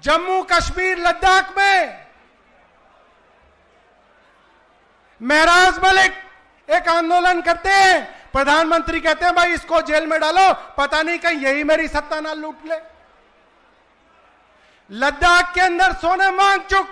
जम्मू कश्मीर लद्दाख में महराज मलिक एक आंदोलन करते हैं, प्रधानमंत्री कहते हैं भाई इसको जेल में डालो, पता नहीं कहीं यही मेरी सत्ता ना लूट ले। लद्दाख के अंदर सोनम वांगचुक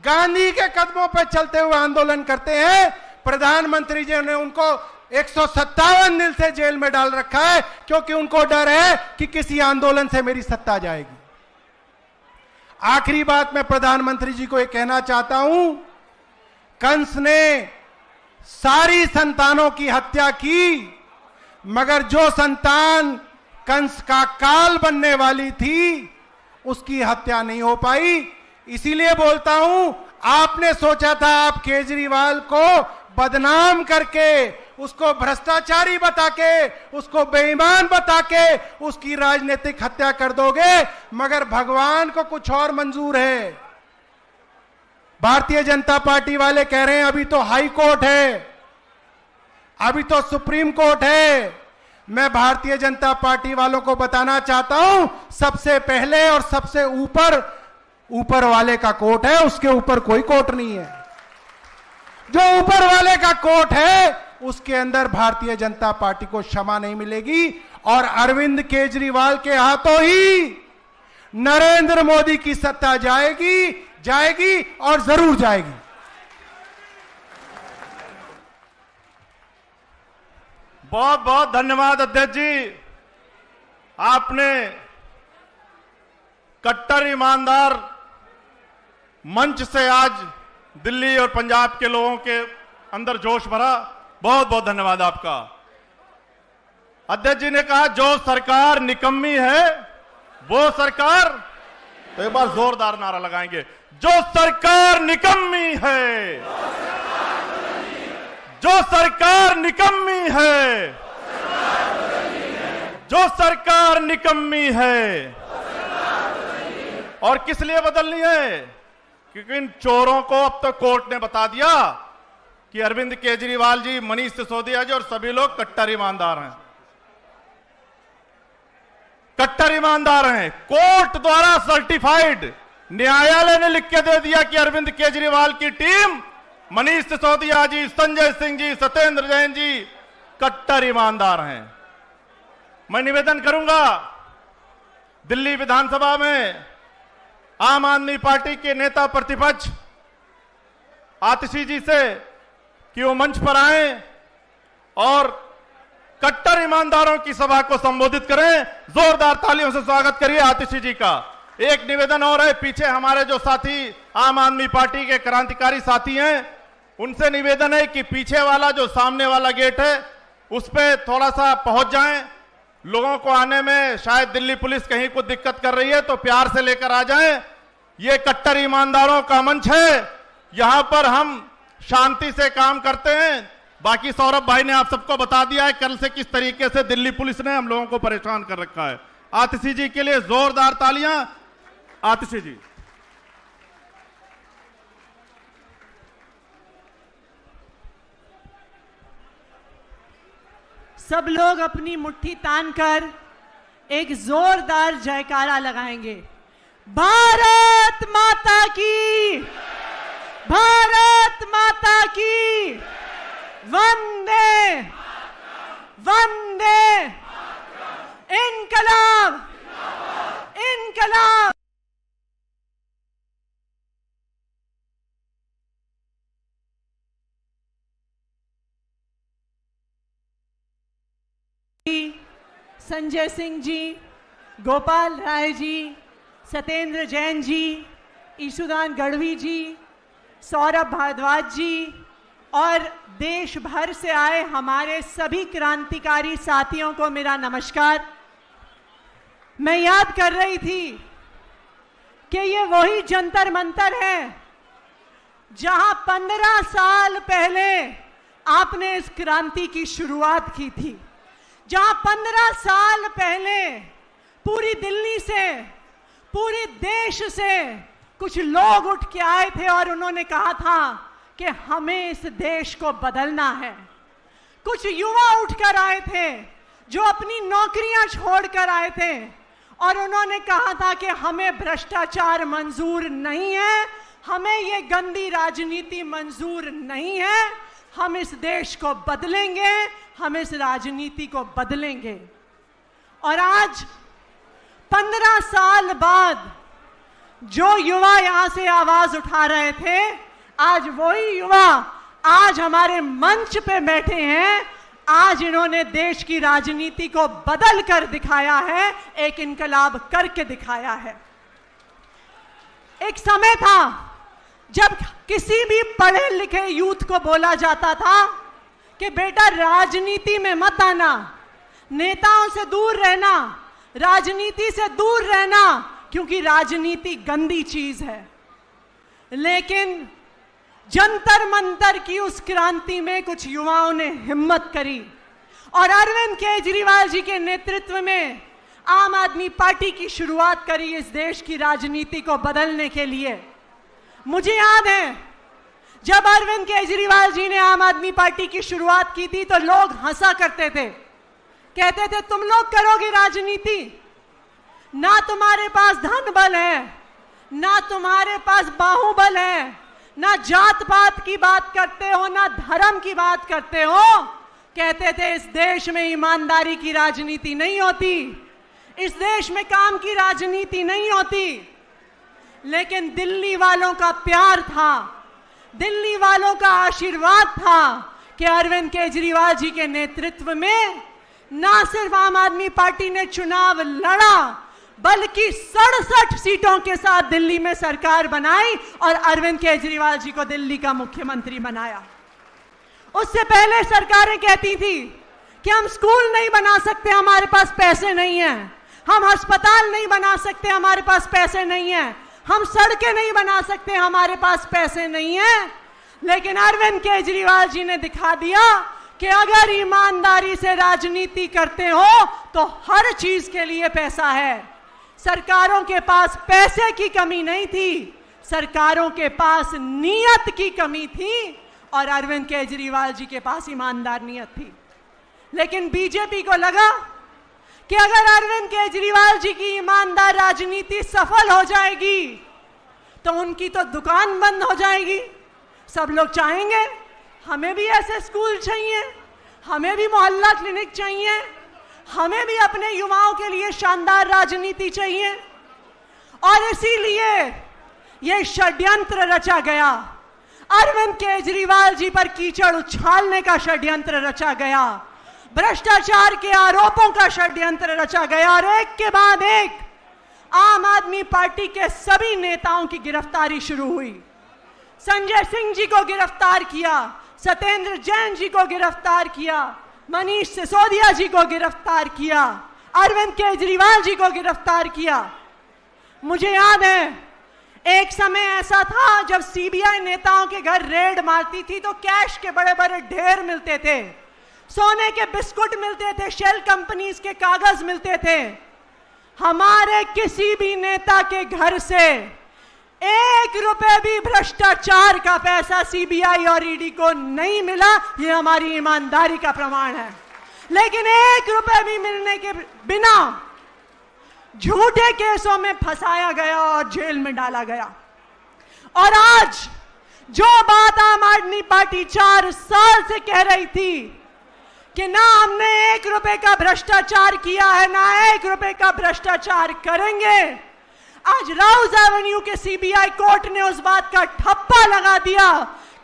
गांधी के कदमों पर चलते हुए आंदोलन करते हैं, प्रधानमंत्री जी ने उनको 157 दिन से जेल में डाल रखा है, क्योंकि उनको डर है कि किसी आंदोलन से मेरी सत्ता जाएगी। आखिरी बात मैं प्रधानमंत्री जी को यह कहना चाहता हूं, कंस ने सारी संतानों की हत्या की, मगर जो संतान कंस का काल बनने वाली थी उसकी हत्या नहीं हो पाई। इसीलिए बोलता हूं, आपने सोचा था आप केजरीवाल को बदनाम करके, उसको भ्रष्टाचारी बता के, उसको बेईमान बता के उसकी राजनीतिक हत्या कर दोगे, मगर भगवान को कुछ और मंजूर है। भारतीय जनता पार्टी वाले कह रहे हैं अभी तो हाई कोर्ट है, अभी तो सुप्रीम कोर्ट है। मैं भारतीय जनता पार्टी वालों को बताना चाहता हूं, सबसे पहले और सबसे ऊपर वाले का कोर्ट है, उसके ऊपर कोई कोर्ट नहीं है। जो ऊपर वाले का कोर्ट है उसके अंदर भारतीय जनता पार्टी को क्षमा नहीं मिलेगी, और अरविंद केजरीवाल के हाथों ही नरेंद्र मोदी की सत्ता जाएगी और जरूर जाएगी। बहुत बहुत धन्यवाद अध्यक्ष जी, आपने कट्टर ईमानदार मंच से आज दिल्ली और पंजाब के लोगों के अंदर जोश भरा। बहुत बहुत धन्यवाद आपका। अध्यक्ष जी ने कहा जो सरकार निकम्मी है वो सरकार, तो एक बार जोरदार नारा लगाएंगे, जो सरकार निकम्मी है, जो सरकार निकम्मी है, जो सरकार निकम्मी है। और किस लिए बदलनी है? क्योंकि इन चोरों को अब तो कोर्ट ने बता दिया कि अरविंद केजरीवाल जी, मनीष सिसोदिया जी और सभी लोग कट्टर ईमानदार हैं, कट्टर ईमानदार हैं। कोर्ट द्वारा सर्टिफाइड, न्यायालय ने लिख के दे दिया कि अरविंद केजरीवाल की टीम, मनीष सिसोदिया जी, संजय सिंह जी, सत्येंद्र जैन जी कट्टर ईमानदार हैं। मैं निवेदन करूंगा दिल्ली विधानसभा में आम आदमी पार्टी के नेता प्रतिपक्ष आतिशी जी से कि वो मंच पर आए और कट्टर ईमानदारों की सभा को संबोधित करें। जोरदार तालियों से स्वागत करिए आतिशी जी का। एक निवेदन और है, पीछे हमारे जो साथी आम आदमी पार्टी के क्रांतिकारी साथी हैं, उनसे निवेदन है कि पीछे वाला जो सामने वाला गेट है उस पे थोड़ा सा पहुंच जाएं। लोगों को आने में शायद दिल्ली पुलिस कहीं को दिक्कत कर रही है, तो प्यार से लेकर आ जाएं। ये कट्टर ईमानदारों का मंच है, यहां पर हम शांति से काम करते हैं। बाकी सौरभ भाई ने आप सबको बता दिया है कल से किस तरीके से दिल्ली पुलिस ने हम लोगों को परेशान कर रखा है। आतिशी जी के लिए जोरदार तालियां। आतिशी जी। सब लोग अपनी मुट्ठी तानकर एक जोरदार जयकारा लगाएंगे। भारत माता की, भारत माता की, वंदे वंदे, इनकलाब इनकलाब। संजय सिंह जी, गोपाल राय जी, सत्येंद्र जैन जी, ईशुदान गढ़वी जी, सौरभ भारद्वाज जी और देश भर से आए हमारे सभी क्रांतिकारी साथियों को मेरा नमस्कार। मैं याद कर रही थी कि ये वही जंतर मंतर है जहां 15 साल पहले आपने इस क्रांति की शुरुआत की थी, जहां 15 साल पहले पूरी दिल्ली से, पूरे देश से कुछ लोग उठ के आए थे और उन्होंने कहा था कि हमें इस देश को बदलना है। कुछ युवा उठकर आए थे जो अपनी नौकरियां छोड़कर आए थे और उन्होंने कहा था कि हमें भ्रष्टाचार मंजूर नहीं है, हमें ये गंदी राजनीति मंजूर नहीं है, हम इस देश को बदलेंगे, हम इस राजनीति को बदलेंगे। और आज 15 साल बाद जो युवा यहां से आवाज उठा रहे थे, आज वही युवा आज हमारे मंच पे बैठे हैं। आज इन्होंने देश की राजनीति को बदल कर दिखाया है, एक इनकलाब करके दिखाया है। एक समय था जब किसी भी पढ़े लिखे यूथ को बोला जाता था कि बेटा राजनीति में मत आना, नेताओं से दूर रहना, राजनीति से दूर रहना, क्योंकि राजनीति गंदी चीज है। लेकिन जंतर मंतर की उस क्रांति में कुछ युवाओं ने हिम्मत करी और अरविंद केजरीवाल जी के नेतृत्व में आम आदमी पार्टी की शुरुआत करी इस देश की राजनीति को बदलने के लिए। मुझे याद है जब अरविंद केजरीवाल जी ने आम आदमी पार्टी की शुरुआत की थी तो लोग हंसा करते थे, कहते थे तुम लोग करोगे राजनीति, ना तुम्हारे पास धन बल है, ना तुम्हारे पास बाहुबल है, ना जात पात की बात करते हो, ना धर्म की बात करते हो। कहते थे इस देश में ईमानदारी की राजनीति नहीं होती, इस देश में काम की राजनीति नहीं होती। लेकिन दिल्ली वालों का प्यार था, दिल्ली वालों का आशीर्वाद था कि अरविंद केजरीवाल जी के नेतृत्व में ना सिर्फ आम आदमी पार्टी ने चुनाव लड़ा, बल्कि 67 सीटों के साथ दिल्ली में सरकार बनाई और अरविंद केजरीवाल जी को दिल्ली का मुख्यमंत्री बनाया। उससे पहले सरकारें कहती थी कि हम स्कूल नहीं बना सकते, हमारे पास पैसे नहीं हैं, हम अस्पताल नहीं बना सकते, हमारे पास पैसे नहीं हैं, हम सड़कें नहीं बना सकते, हमारे पास पैसे नहीं हैं। लेकिन अरविंद केजरीवाल जी ने दिखा दिया कि अगर ईमानदारी से राजनीति करते हो तो हर चीज के लिए पैसा है। सरकारों के पास पैसे की कमी नहीं थी, सरकारों के पास नीयत की कमी थी और अरविंद केजरीवाल जी के पास ईमानदार नीयत थी। लेकिन बीजेपी को लगा कि अगर अरविंद केजरीवाल जी की ईमानदार राजनीति सफल हो जाएगी तो उनकी तो दुकान बंद हो जाएगी। सब लोग चाहेंगे हमें भी ऐसे स्कूल चाहिए, हमें भी मोहल्ला क्लिनिक चाहिए, हमें भी अपने युवाओं के लिए शानदार राजनीति चाहिए। और इसीलिए यह षड्यंत्र रचा गया, अरविंद केजरीवाल जी पर कीचड़ उछालने का षड्यंत्र रचा गया, भ्रष्टाचार के आरोपों का षड्यंत्र रचा गया और एक के बाद एक आम आदमी पार्टी के सभी नेताओं की गिरफ्तारी शुरू हुई। संजय सिंह जी को गिरफ्तार किया, सत्येंद्र जैन जी को गिरफ्तार किया, मनीष सिसोदिया जी को गिरफ्तार किया, अरविंद केजरीवाल जी को गिरफ्तार किया। मुझे याद है एक समय ऐसा था जब सीबीआई नेताओं के घर रेड मारती थी तो कैश के बड़े बड़े ढेर मिलते थे, सोने के बिस्कुट मिलते थे, शेल कंपनीज के कागज मिलते थे। हमारे किसी भी नेता के घर से 1 रुपए भी भ्रष्टाचार का पैसा सीबीआई और ईडी को नहीं मिला, ये हमारी ईमानदारी का प्रमाण है। लेकिन 1 रुपए भी मिलने के बिना झूठे केसों में फंसाया गया और जेल में डाला गया। और आज जो बात आम आदमी पार्टी 4 साल से कह रही थी कि ना हमने 1 रुपए का भ्रष्टाचार किया है, ना 1 रुपए का भ्रष्टाचार करेंगे, आज राउज एवेन्यू के सीबीआई कोर्ट ने उस बात का ठप्पा लगा दिया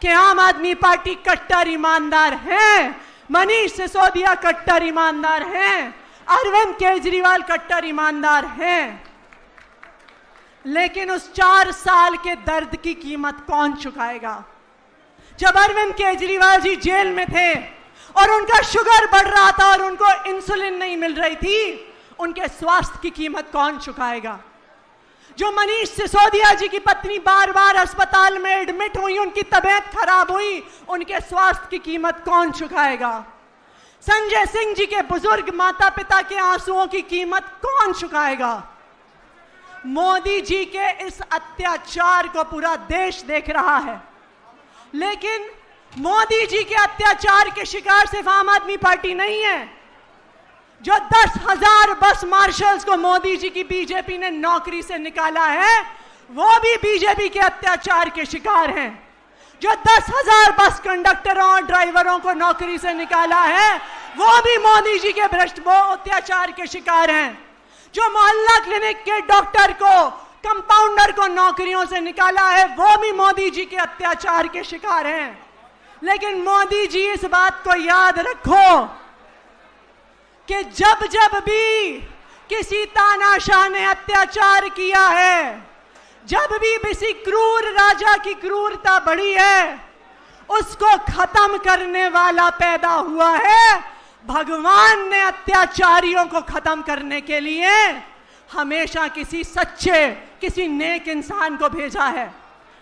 कि आम आदमी पार्टी कट्टर ईमानदार है, मनीष सिसोदिया कट्टर ईमानदार हैं, अरविंद केजरीवाल कट्टर ईमानदार हैं। लेकिन उस 4 साल के दर्द की कीमत कौन चुकाएगा? जब अरविंद केजरीवाल जी जेल में थे और उनका शुगर बढ़ रहा था और उनको इंसुलिन नहीं मिल रही थी, उनके स्वास्थ्य की कीमत कौन चुकाएगा? जो मनीष सिसोदिया जी की पत्नी बार बार अस्पताल में एडमिट हुई, उनकी तबीयत खराब हुई, उनके स्वास्थ्य की कीमत कौन चुकाएगा? संजय सिंह जी के बुजुर्ग माता पिता के आंसुओं की कीमत कौन चुकाएगा? मोदी जी के इस अत्याचार को पूरा देश देख रहा है। लेकिन मोदी जी के अत्याचार के शिकार सिर्फ आम आदमी पार्टी नहीं है। जो 10,000 बस मार्शल्स को मोदी जी की बीजेपी ने नौकरी से निकाला है, वो भी बीजेपी के अत्याचार के शिकार हैं। जो 10,000 बस कंडक्टरों और ड्राइवरों को नौकरी से निकाला है, वो भी मोदी जी के भ्रष्ट अत्याचार के शिकार हैं। जो मोहल्ला क्लिनिक के डॉक्टर को, कंपाउंडर को नौकरियों से निकाला है, वो भी मोदी जी के अत्याचार के शिकार हैं। लेकिन मोदी जी, इस बात को याद रखो कि जब जब भी किसी तानाशाह ने अत्याचार किया है, जब भी किसी क्रूर राजा की क्रूरता बढ़ी है, उसको खत्म करने वाला पैदा हुआ है। भगवान ने अत्याचारियों को खत्म करने के लिए हमेशा किसी सच्चे, किसी नेक इंसान को भेजा है।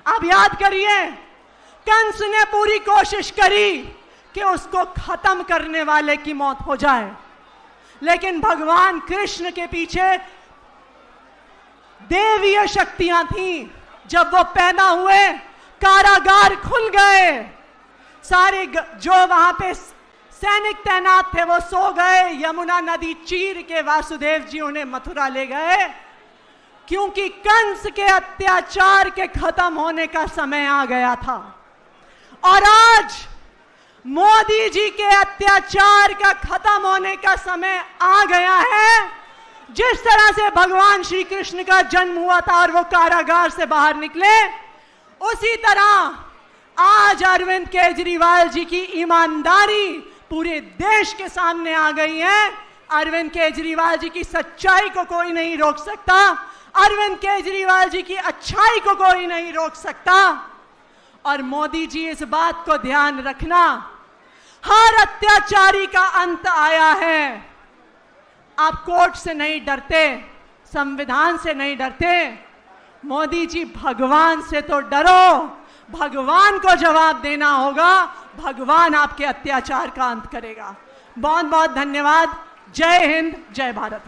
आप याद करिए, कंस ने पूरी कोशिश करी कि उसको खत्म करने वाले की मौत हो जाए, लेकिन भगवान कृष्ण के पीछे देवीय शक्तियां थीं। जब वो पैदा हुए, कारागार खुल गए, सारे जो वहां पे सैनिक तैनात थे वो सो गए। यमुना नदी चीर के वासुदेव जी उन्हें मथुरा ले गए, क्योंकि कंस के अत्याचार के खत्म होने का समय आ गया था। और आज मोदी जी के अत्याचार का खत्म होने का समय आ गया है। जिस तरह से भगवान श्री कृष्ण का जन्म हुआ था और वो कारागार से बाहर निकले, उसी तरह आज अरविंद केजरीवाल जी की ईमानदारी पूरे देश के सामने आ गई है। अरविंद केजरीवाल जी की सच्चाई को कोई नहीं रोक सकता, अरविंद केजरीवाल जी की अच्छाई को कोई नहीं रोक सकता। और मोदी जी, इस बात को ध्यान रखना, हर अत्याचारी का अंत आया है। आप कोर्ट से नहीं डरते, संविधान से नहीं डरते, मोदी जी भगवान से तो डरो। भगवान को जवाब देना होगा, भगवान आपके अत्याचार का अंत करेगा। बहुत बहुत धन्यवाद। जय हिंद, जय भारत।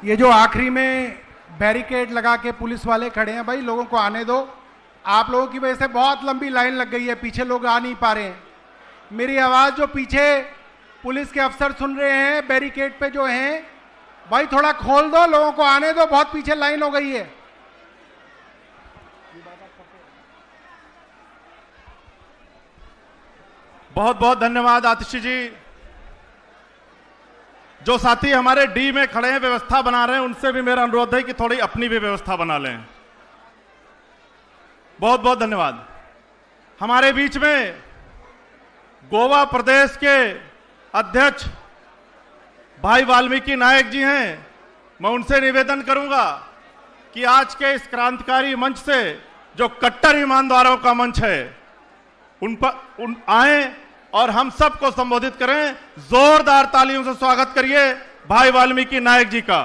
ये जो आखिरी में बैरिकेड लगा के पुलिस वाले खड़े हैं, भाई लोगों को आने दो। आप लोगों की वजह से बहुत लंबी लाइन लग गई है, पीछे लोग आ नहीं पा रहे हैं। मेरी आवाज़ जो पीछे पुलिस के अफसर सुन रहे हैं, बैरिकेड पे जो हैं, भाई थोड़ा खोल दो, लोगों को आने दो, बहुत पीछे लाइन हो गई है। बहुत बहुत धन्यवाद आतिशी जी। जो साथी हमारे डी में खड़े हैं, व्यवस्था बना रहे हैं, उनसे भी मेरा अनुरोध है कि थोड़ी अपनी भी व्यवस्था बना लें। बहुत बहुत धन्यवाद। हमारे बीच में गोवा प्रदेश के अध्यक्ष भाई वाल्मीकि नायक जी हैं। मैं उनसे निवेदन करूंगा कि आज के इस क्रांतिकारी मंच से, जो कट्टर ईमानदारों का मंच है, उन आए और हम सबको संबोधित करें। जोरदार तालियों से स्वागत करिए भाई वाल्मीकि नायक जी का।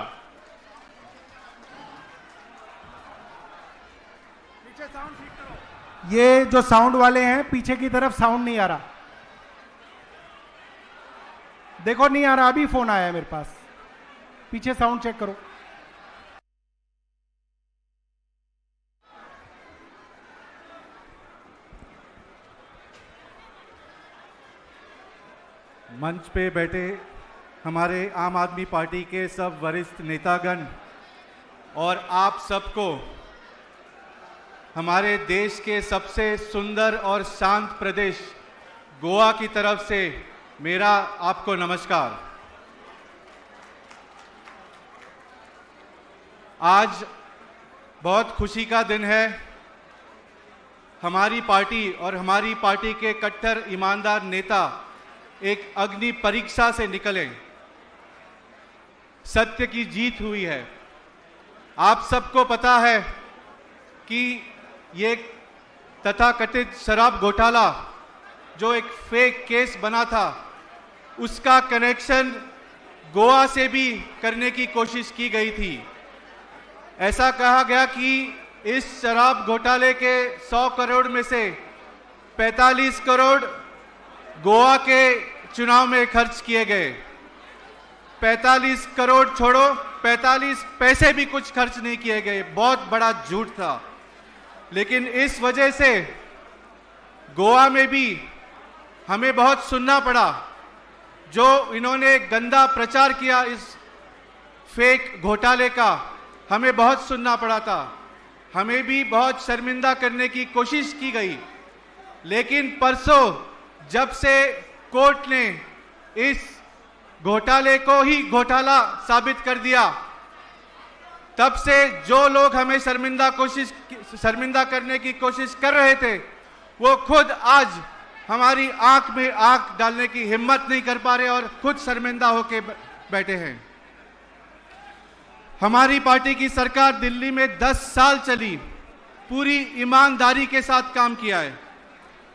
पीछे साउंड ठीक करो। ये जो साउंड वाले हैं, पीछे की तरफ साउंड नहीं आ रहा, देखो नहीं आ रहा। अभी फोन आया है मेरे पास, पीछे साउंड चेक करो। मंच पे बैठे हमारे आम आदमी पार्टी के सब वरिष्ठ नेतागण और आप सबको हमारे देश के सबसे सुंदर और शांत प्रदेश गोवा की तरफ से मेरा आपको नमस्कार। आज बहुत खुशी का दिन है। हमारी पार्टी और हमारी पार्टी के कट्टर ईमानदार नेता एक अग्नि परीक्षा से निकले, सत्य की जीत हुई है। आप सबको पता है कि ये तथाकथित शराब घोटाला जो एक फेक केस बना था, उसका कनेक्शन गोवा से भी करने की कोशिश की गई थी। ऐसा कहा गया कि इस शराब घोटाले के 100 करोड़ में से 45 करोड़ गोवा के चुनाव में खर्च किए गए। 45 करोड़ छोड़ो, 45 पैसे भी कुछ खर्च नहीं किए गए। बहुत बड़ा झूठ था। लेकिन इस वजह से गोवा में भी हमें बहुत सुनना पड़ा जो इन्होंने गंदा प्रचार किया इस फेक घोटाले का, हमें बहुत सुनना पड़ा था, हमें भी बहुत शर्मिंदा करने की कोशिश की गई। लेकिन परसों जब से कोर्ट ने इस घोटाले को ही घोटाला साबित कर दिया, तब से जो लोग हमें शर्मिंदा करने की कोशिश कर रहे थे, वो खुद आज हमारी आंख में आंख डालने की हिम्मत नहीं कर पा रहे और खुद शर्मिंदा होकर बैठे हैं। हमारी पार्टी की सरकार दिल्ली में 10 साल चली, पूरी ईमानदारी के साथ काम किया है।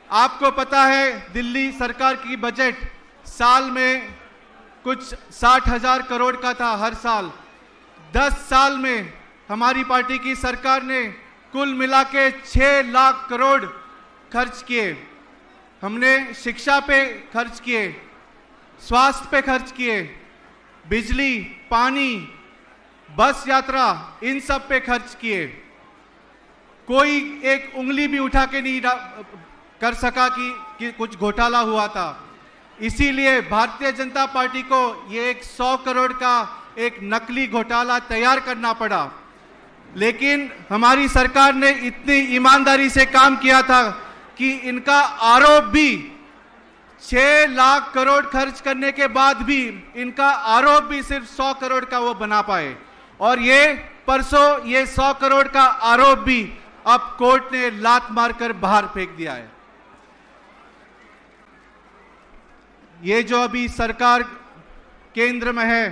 आपको पता है दिल्ली सरकार की बजट साल में कुछ 60,000 करोड़ का था हर साल। 10 साल में हमारी पार्टी की सरकार ने कुल मिला के 6 लाख करोड़ खर्च किए। हमने शिक्षा पे खर्च किए, स्वास्थ्य पे खर्च किए, बिजली, पानी, बस यात्रा, इन सब पे खर्च किए। कोई एक उंगली भी उठा के नहीं कर सका कि कुछ घोटाला हुआ था। इसीलिए भारतीय जनता पार्टी को ये एक 100 करोड़ का एक नकली घोटाला तैयार करना पड़ा। लेकिन हमारी सरकार ने इतनी ईमानदारी से काम किया था कि इनका आरोप भी 6 लाख करोड़ खर्च करने के बाद भी इनका आरोप भी सिर्फ 100 करोड़ का वो बना पाए। और ये परसों ये 100 करोड़ का आरोप भी अब कोर्ट ने लात मारकर बाहर फेंक दिया है। ये जो अभी सरकार केंद्र में है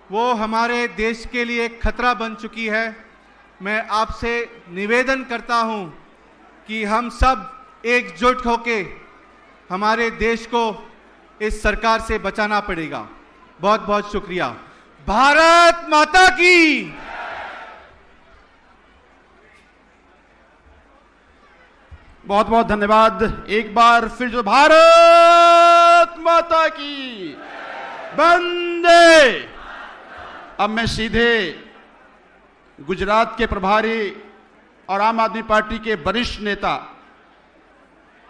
वो हमारे देश के लिए एक खतरा बन चुकी है। मैं आपसे निवेदन करता हूं कि हम सब एकजुट होके हमारे देश को इस सरकार से बचाना पड़ेगा। बहुत बहुत शुक्रिया। भारत माता की। बहुत बहुत धन्यवाद। एक बार फिर जो भारत माता की वंदे। अब मैं सीधे गुजरात के प्रभारी और आम आदमी पार्टी के वरिष्ठ नेता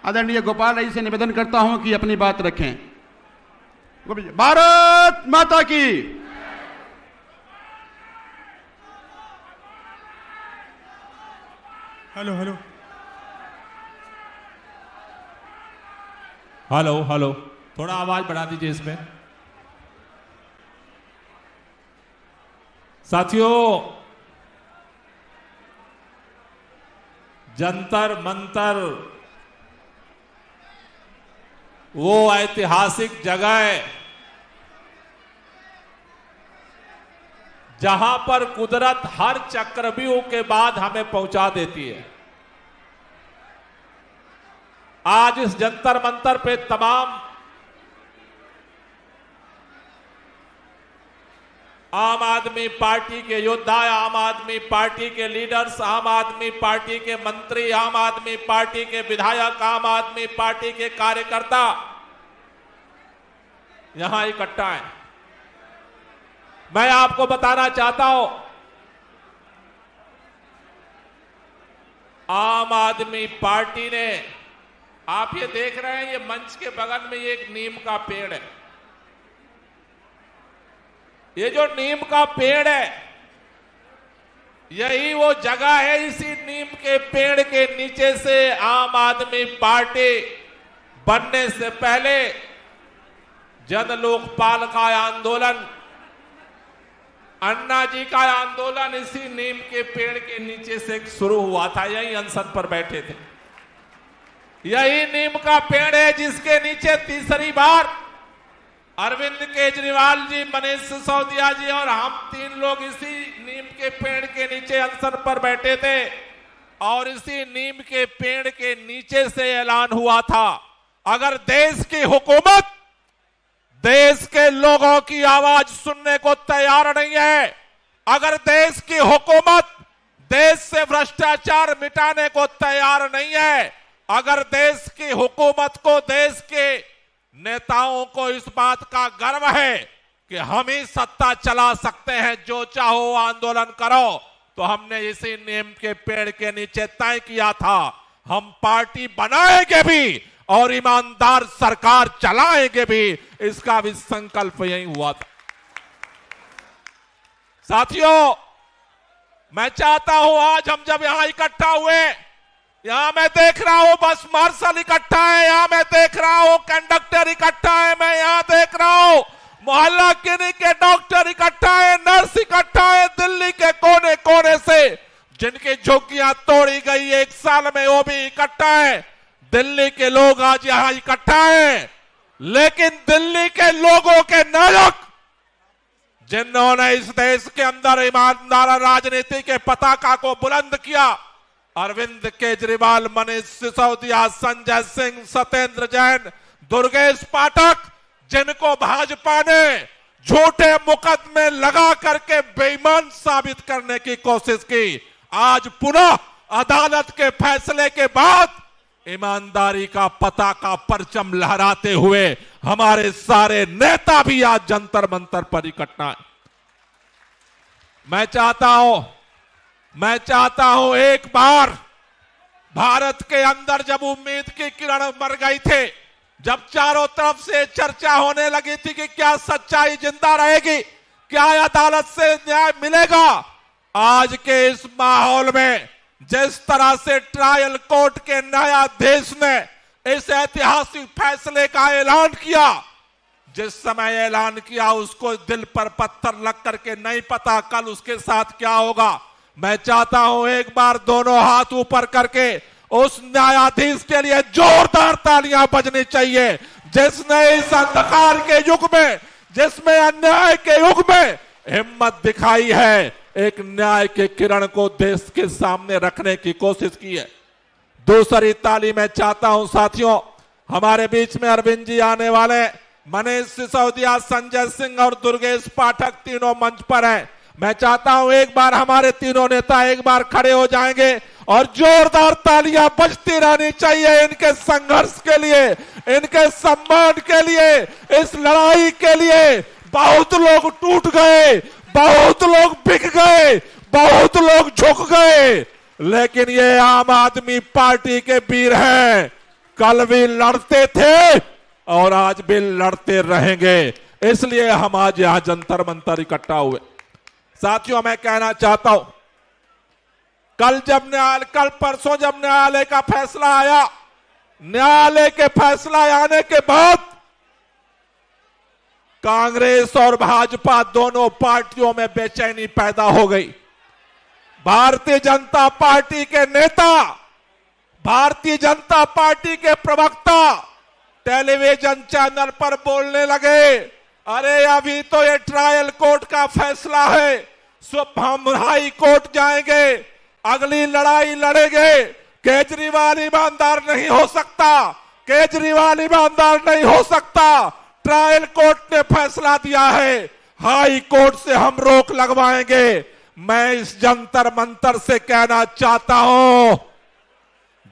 आदरणीय गोपाल राय से निवेदन करता हूं कि अपनी बात रखें। भारत माता की। हेलो हेलो हेलो हेलो, थोड़ा आवाज बढ़ा दीजिए इसमें। साथियों, जंतर मंतर वो ऐतिहासिक जगह है जहां पर कुदरत हर चक्रव्यूह के बाद हमें पहुंचा देती है। आज इस जंतर मंतर पे तमाम आम आदमी पार्टी के योद्धा, आम आदमी पार्टी के लीडर्स, आम आदमी पार्टी के मंत्री, आम आदमी पार्टी के विधायक, आम आदमी पार्टी के कार्यकर्ता यहां इकट्ठा हैं। मैं आपको बताना चाहता हूं, आम आदमी पार्टी ने, आप ये देख रहे हैं, ये मंच के बगल में ये एक नीम का पेड़ है। ये जो नीम का पेड़ है, यही वो जगह है। इसी नीम के पेड़ के नीचे से आम आदमी पार्टी बनने से पहले जन लोकपाल का आंदोलन, अन्ना जी का आंदोलन इसी नीम के पेड़ के नीचे से शुरू हुआ था। यही अनशन पर बैठे थे। यही नीम का पेड़ है जिसके नीचे तीसरी बार अरविंद केजरीवाल जी, मनीष सिसोदिया जी और हम 3 लोग इसी नीम के पेड़ के नीचे अनशन पर बैठे थे। और इसी नीम के पेड़ के नीचे से ऐलान हुआ था, अगर देश की हुकूमत देश के लोगों की आवाज सुनने को तैयार नहीं है, अगर देश की हुकूमत देश से भ्रष्टाचार मिटाने को तैयार नहीं है, अगर देश की हुकूमत को, देश के नेताओं को इस बात का गर्व है कि हम ही सत्ता चला सकते हैं, जो चाहो आंदोलन करो, तो हमने इसी नीम के पेड़ के नीचे तय किया था, हम पार्टी बनाएंगे भी और ईमानदार सरकार चलाएंगे भी। इसका भी संकल्प यही हुआ था। साथियों, मैं चाहता हूं आज हम जब यहां इकट्ठा हुए, यहां मैं देख रहा हूं बस मार्शल इकट्ठा है, यहां मैं देख रहा हूं कंडक्टर इकट्ठा है, मैं यहां देख रहा हूं मोहल्ला क्लिनिक के डॉक्टर इकट्ठा है, नर्स इकट्ठा है, दिल्ली के कोने कोने से जिनकी झुग्गियां तोड़ी गई 1 साल में वो भी इकट्ठा है। दिल्ली के लोग आज यहां इकट्ठा है, लेकिन दिल्ली के लोगों के नायक जिन्होंने इस देश के अंदर ईमानदार राजनीति के पताका को बुलंद किया, अरविंद केजरीवाल, मनीष सिसोदिया, संजय सिंह, सत्येंद्र जैन, दुर्गेश पाठक, जिनको भाजपा ने झूठे मुकदमे लगा करके बेईमान साबित करने की कोशिश की, आज पुनः अदालत के फैसले के बाद ईमानदारी का पताका परचम लहराते हुए हमारे सारे नेता भी आज जंतर मंतर पर इकट्ठा है। मैं चाहता हूं एक बार भारत के अंदर जब उम्मीद की किरण मर गई थे, जब चारों तरफ से चर्चा होने लगी थी कि क्या सच्चाई जिंदा रहेगी, क्या अदालत से न्याय मिलेगा, आज के इस माहौल में जिस तरह से ट्रायल कोर्ट के न्यायाधीश ने इस ऐतिहासिक फैसले का ऐलान किया, जिस समय ऐलान किया उसको दिल पर पत्थर लग करके नहीं पता कल उसके साथ क्या होगा। मैं चाहता हूं एक बार दोनों हाथ ऊपर करके उस न्यायाधीश के लिए जोरदार तालियां बजनी चाहिए, जिसने इस अंधकार के युग में, जिसमें अन्याय के युग में हिम्मत दिखाई है, एक न्याय के किरण को देश के सामने रखने की कोशिश की है। दूसरी ताली मैं चाहता हूं साथियों, हमारे बीच में अरविंद जी आने वाले, मनीष सिसोदिया, संजय सिंह और दुर्गेश पाठक तीनों मंच पर हैं। मैं चाहता हूं एक बार हमारे तीनों नेता एक बार खड़े हो जाएंगे और जोरदार तालियां बजती रहनी चाहिए इनके संघर्ष के लिए, इनके सम्मान के लिए, इस लड़ाई के लिए। बहुत लोग टूट गए, बहुत लोग बिक गए, बहुत लोग झुक गए, लेकिन ये आम आदमी पार्टी के वीर हैं। कल भी लड़ते थे और आज भी लड़ते रहेंगे, इसलिए हम आज यहां जंतर मंतर इकट्ठा हुए। साथियों, मैं कहना चाहता हूं, कल परसों जब न्यायालय का फैसला आया, न्यायालय के फैसला आने के बाद कांग्रेस और भाजपा दोनों पार्टियों में बेचैनी पैदा हो गई। भारतीय जनता पार्टी के नेता, भारतीय जनता पार्टी के प्रवक्ता टेलीविजन चैनल पर बोलने लगे, अरे अभी तो ये ट्रायल कोर्ट का फैसला है, सब हम हाई कोर्ट जाएंगे, अगली लड़ाई लड़ेंगे, केजरीवाल ईमानदार नहीं हो सकता, केजरीवाल ईमानदार नहीं हो सकता, ट्रायल कोर्ट ने फैसला दिया है, हाई कोर्ट से हम रोक लगवाएंगे। मैं इस जंतर मंतर से कहना चाहता हूं,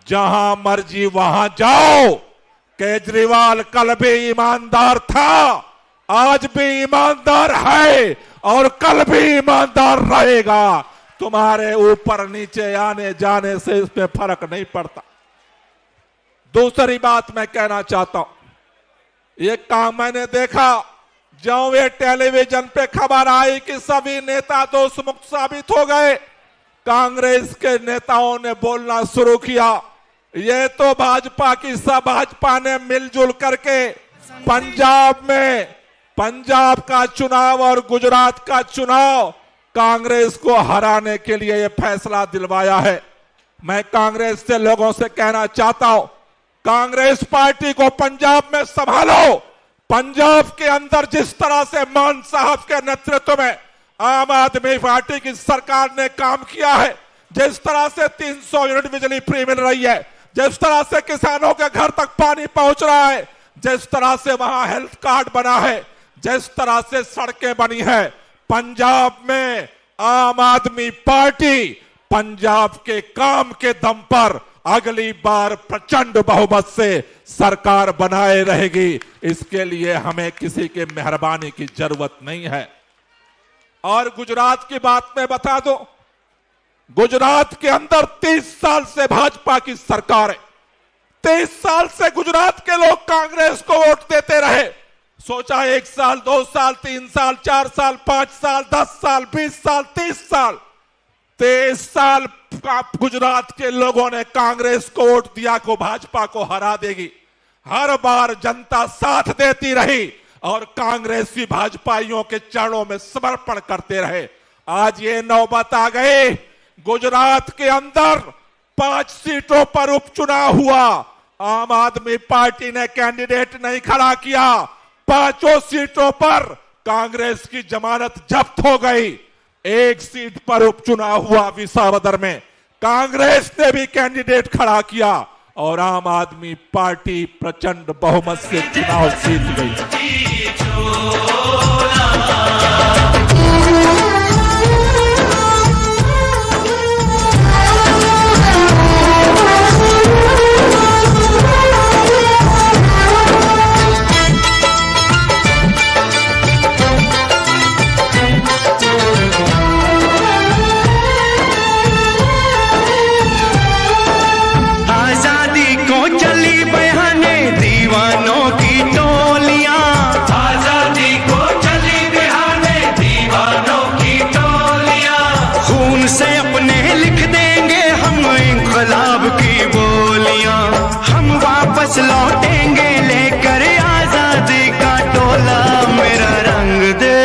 जहां मर्जी वहां जाओ, केजरीवाल कल भी ईमानदार था, आज भी ईमानदार है और कल भी ईमानदार रहेगा। तुम्हारे ऊपर नीचे आने जाने से इसमें फर्क नहीं पड़ता। दूसरी बात मैं कहना चाहता हूं, ये काम मैंने देखा, जब ये टेलीविजन पे खबर आई कि सभी नेता दोष मुक्त साबित हो गए, कांग्रेस के नेताओं ने बोलना शुरू किया, ये तो भाजपा की सब भाजपा ने मिलजुल करके पंजाब का चुनाव और गुजरात का चुनाव कांग्रेस को हराने के लिए यह फैसला दिलवाया है। मैं कांग्रेस से लोगों से कहना चाहता हूं, कांग्रेस पार्टी को पंजाब में संभालो। पंजाब के अंदर जिस तरह से मान साहब के नेतृत्व में आम आदमी पार्टी की सरकार ने काम किया है, जिस तरह से 300 यूनिट बिजली फ्री मिल रही है, जिस तरह से किसानों के घर तक पानी पहुंच रहा है, जिस तरह से वहां हेल्थ कार्ड बना है, जिस तरह से सड़कें बनी है, पंजाब में आम आदमी पार्टी पंजाब के काम के दम पर अगली बार प्रचंड बहुमत से सरकार बनाए रहेगी। इसके लिए हमें किसी के मेहरबानी की जरूरत नहीं है। और गुजरात की बात में बता दो, गुजरात के अंदर 30 साल से भाजपा की सरकार है। 30 साल से गुजरात के लोग कांग्रेस को वोट देते रहे। सोचा 1 साल, 2 साल, 3 साल, 4 साल, 5 साल, 10 साल, 20 साल, 30 साल, 23 साल गुजरात के लोगों ने कांग्रेस को वोट दिया को भाजपा को हरा देगी। हर बार जनता साथ देती रही और कांग्रेसी भाजपाइयों के चरणों में समर्पण करते रहे। आज ये नौबत आ गई, गुजरात के अंदर 5 सीटों पर उपचुनाव हुआ, आम आदमी पार्टी ने कैंडिडेट नहीं खड़ा किया, 5 सीटों पर कांग्रेस की जमानत जब्त हो गई। 1 सीट पर उपचुनाव हुआ विसावदर में, कांग्रेस ने भी कैंडिडेट खड़ा किया और आम आदमी पार्टी प्रचंड बहुमत से चुनाव जीत गई। लौटेंगे लेकर आजादी का टोला, मेरा रंग दे,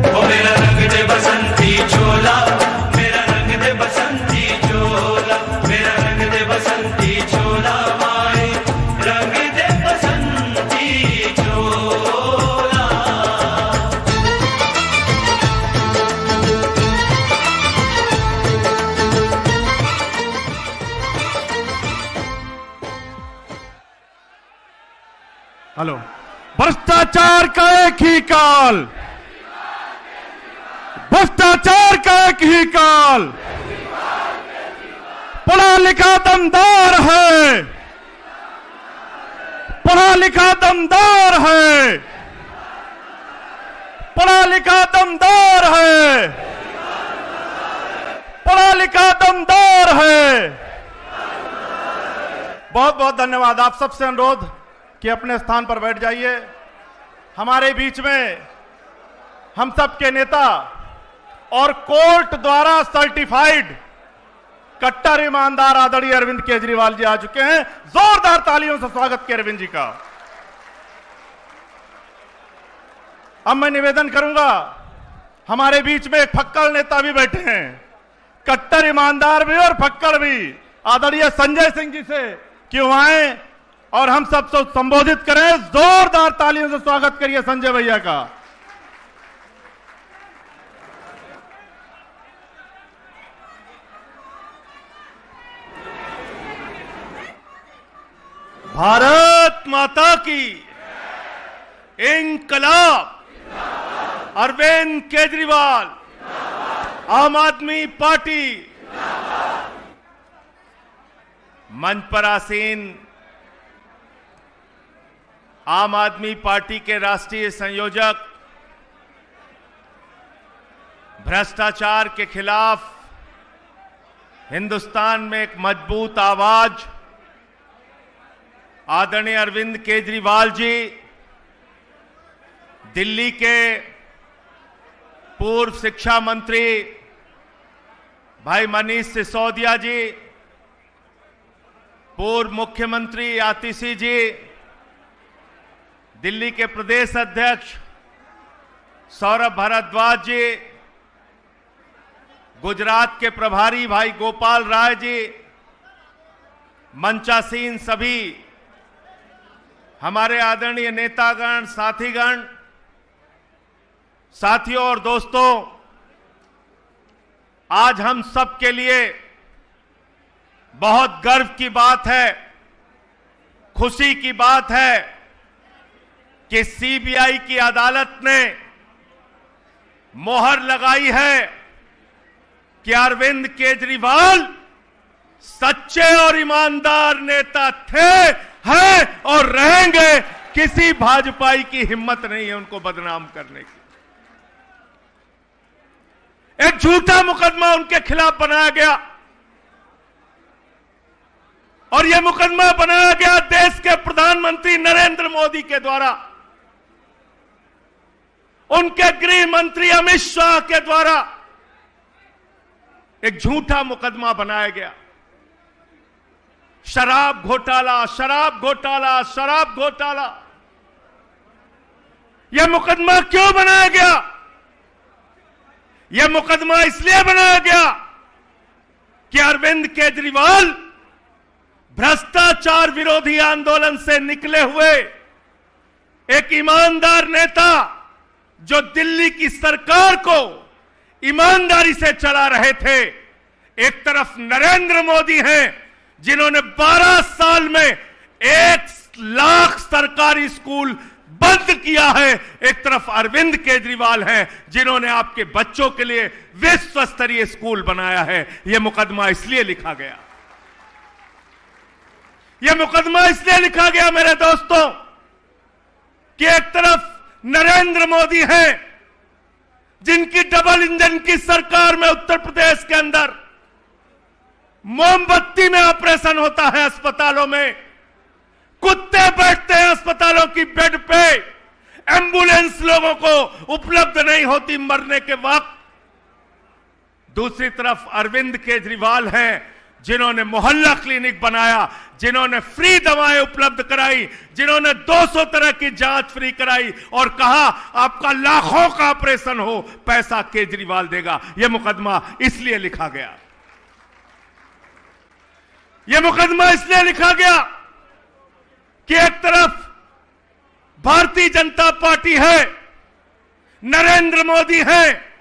ओ मेरा रंग दे बसंती चोला, मेरा रंग दे बसंती चोला, मेरा रंग दे बसंती चोला, माए रंग दे बसंती चोला। हेलो, भ्रष्टाचार का एक ही काल, भ्रष्टाचार का एक ही काल, पढ़ा लिखा दमदार है, पढ़ा लिखा दमदार है, पढ़ा लिखा दमदार है, पढ़ा लिखा दमदार है। बहुत बहुत धन्यवाद। आप सबसे अनुरोध कि अपने स्थान पर बैठ जाइए। हमारे बीच में हम सब के नेता और कोर्ट द्वारा सर्टिफाइड कट्टर ईमानदार आदरणीय अरविंद केजरीवाल जी आ चुके हैं। जोरदार तालियों से स्वागत किया अरविंद जी का। अब मैं निवेदन करूंगा, हमारे बीच में एक फक्कड़ नेता भी बैठे हैं, कट्टर ईमानदार भी और फक्कड़ भी, आदरणीय संजय सिंह जी से कि वो आए और हम सब संबोधित करें। जोरदार तालियों से स्वागत करिए संजय भैया का। भारत माता की इंकलाब। अरविंद केजरीवाल, आम आदमी पार्टी। मंच पर आसीन आम आदमी पार्टी के राष्ट्रीय संयोजक, भ्रष्टाचार के खिलाफ हिंदुस्तान में एक मजबूत आवाज आदरणीय अरविंद केजरीवाल जी, दिल्ली के पूर्व शिक्षा मंत्री भाई मनीष सिसोदिया जी, पूर्व मुख्यमंत्री आतिशी जी, दिल्ली के प्रदेश अध्यक्ष सौरभ भारद्वाज जी, गुजरात के प्रभारी भाई गोपाल राय जी, मंचासीन सभी हमारे आदरणीय नेतागण, साथीगण, साथियों और दोस्तों, आज हम सब के लिए बहुत गर्व की बात है, खुशी की बात है कि सीबीआई की अदालत ने मोहर लगाई है कि अरविंद केजरीवाल सच्चे और ईमानदार नेता थे, हैं और रहेंगे। किसी भाजपाई की हिम्मत नहीं है उनको बदनाम करने की। एक झूठा मुकदमा उनके खिलाफ बनाया गया और यह मुकदमा बनाया गया देश के प्रधानमंत्री नरेंद्र मोदी के द्वारा। उनके गृह मंत्री अमित शाह के द्वारा एक झूठा मुकदमा बनाया गया। शराब घोटाला, शराब घोटाला, शराब घोटाला। यह मुकदमा क्यों बनाया गया? यह मुकदमा इसलिए बनाया गया कि अरविंद केजरीवाल भ्रष्टाचार विरोधी आंदोलन से निकले हुए एक ईमानदार नेता, जो दिल्ली की सरकार को ईमानदारी से चला रहे थे। एक तरफ नरेंद्र मोदी हैं, जिन्होंने 12 साल में 1 लाख सरकारी स्कूल बंद किया है। एक तरफ अरविंद केजरीवाल हैं, जिन्होंने आपके बच्चों के लिए विश्व स्तरीय स्कूल बनाया है। यह मुकदमा इसलिए लिखा गया, यह मुकदमा इसलिए लिखा गया मेरे दोस्तों, कि एक तरफ नरेंद्र मोदी हैं, जिनकी डबल इंजन की सरकार में उत्तर प्रदेश के अंदर मोमबत्ती में ऑपरेशन होता है, अस्पतालों में कुत्ते बैठते हैं अस्पतालों की बेड पे, एम्बुलेंस लोगों को उपलब्ध नहीं होती मरने के वक्त। दूसरी तरफ अरविंद केजरीवाल हैं, जिन्होंने मोहल्ला क्लिनिक बनाया, जिन्होंने फ्री दवाएं उपलब्ध कराई, जिन्होंने 200 तरह की जांच फ्री कराई और कहा आपका लाखों का ऑपरेशन हो, पैसा केजरीवाल देगा। यह मुकदमा इसलिए लिखा गया, यह मुकदमा इसलिए लिखा गया कि एक तरफ भारतीय जनता पार्टी है, नरेंद्र मोदी है,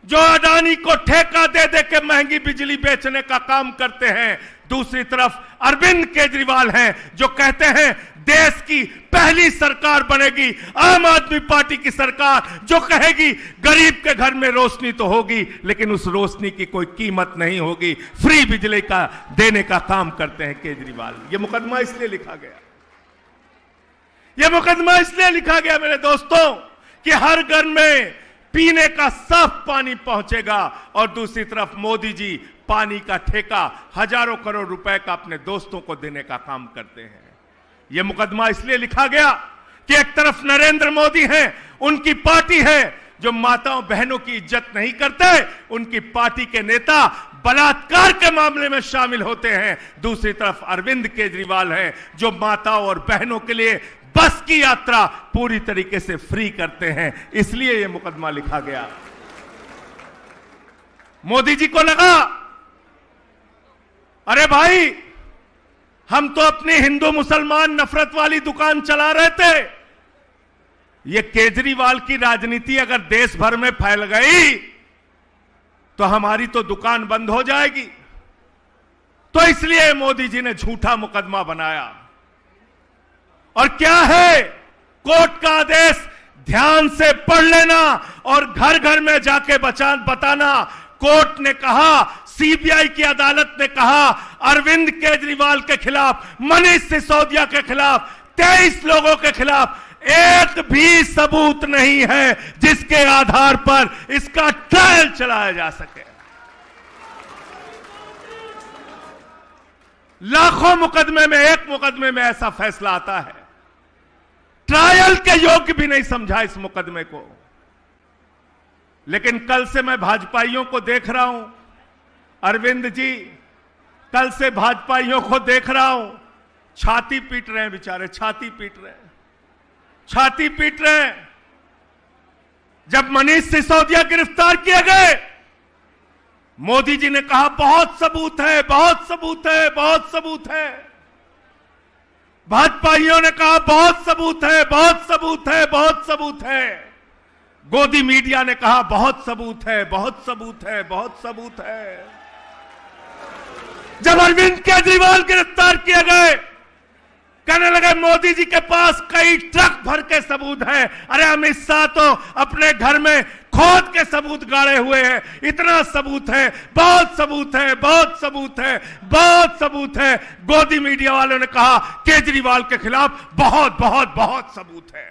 जो अडानी को ठेका दे दे के महंगी बिजली बेचने का काम करते हैं। दूसरी तरफ अरविंद केजरीवाल हैं, जो कहते हैं देश की पहली सरकार बनेगी आम आदमी पार्टी की सरकार, जो कहेगी गरीब के घर में रोशनी तो होगी, लेकिन उस रोशनी की कोई कीमत नहीं होगी। फ्री बिजली का देने का काम करते हैं केजरीवाल। यह मुकदमा इसलिए लिखा गया, यह मुकदमा इसलिए लिखा गया मेरे दोस्तों, कि हर घर में पीने का साफ पानी पहुंचेगा, और दूसरी तरफ मोदी जी पानी का ठेका हजारों करोड़ रुपए का अपने दोस्तों को देने का काम करते हैं। यह मुकदमा इसलिए लिखा गया कि एक तरफ नरेंद्र मोदी हैं, उनकी पार्टी है जो माताओं बहनों की इज्जत नहीं करते, उनकी पार्टी के नेता बलात्कार के मामले में शामिल होते हैं। दूसरी तरफ अरविंद केजरीवाल हैं, जो माताओं और बहनों के लिए बस की यात्रा पूरी तरीके से फ्री करते हैं। इसलिए यह मुकदमा लिखा गया। मोदी जी को लगा अरे भाई, हम तो अपनी हिंदू मुसलमान नफरत वाली दुकान चला रहे थे, ये केजरीवाल की राजनीति अगर देश भर में फैल गई तो हमारी तो दुकान बंद हो जाएगी। तो इसलिए मोदी जी ने झूठा मुकदमा बनाया। और क्या है, कोर्ट का आदेश ध्यान से पढ़ लेना और घर घर में जाके बताना। कोर्ट ने कहा, सीबीआई की अदालत ने कहा, अरविंद केजरीवाल के खिलाफ, मनीष सिसोदिया के खिलाफ, 23 लोगों के खिलाफ एक भी सबूत नहीं है जिसके आधार पर इसका ट्रायल चलाया जा सके। लाखों मुकदमे में एक मुकदमे में ऐसा फैसला आता है, ट्रायल के योग्य भी नहीं समझा इस मुकदमे को। लेकिन कल से मैं भाजपाइयों को देख रहा हूं, अरविंद जी, कल से भाजपाइयों को देख रहा हूं, छाती पीट रहे हैं बेचारे, छाती पीट रहे हैं, छाती पीट रहे हैं। जब मनीष सिसोदिया गिरफ्तार किए गए, मोदी जी ने कहा बहुत सबूत है, बहुत सबूत है, बहुत सबूत है। भाजपाइयों ने कहा बहुत सबूत है, बहुत सबूत है, बहुत सबूत है। गोदी मीडिया ने कहा बहुत सबूत है, बहुत सबूत है, बहुत सबूत है। जब अरविंद केजरीवाल गिरफ्तार किए गए, कहने लगे मोदी जी के पास कई ट्रक भर के सबूत हैं। अरे अमित शाह तो अपने घर में खोद के सबूत गाड़े हुए हैं, इतना सबूत है, बहुत सबूत है, बहुत सबूत है, बहुत सबूत है। गोदी मीडिया वालों ने कहा केजरीवाल के खिलाफ बहुत बहुत बहुत सबूत है।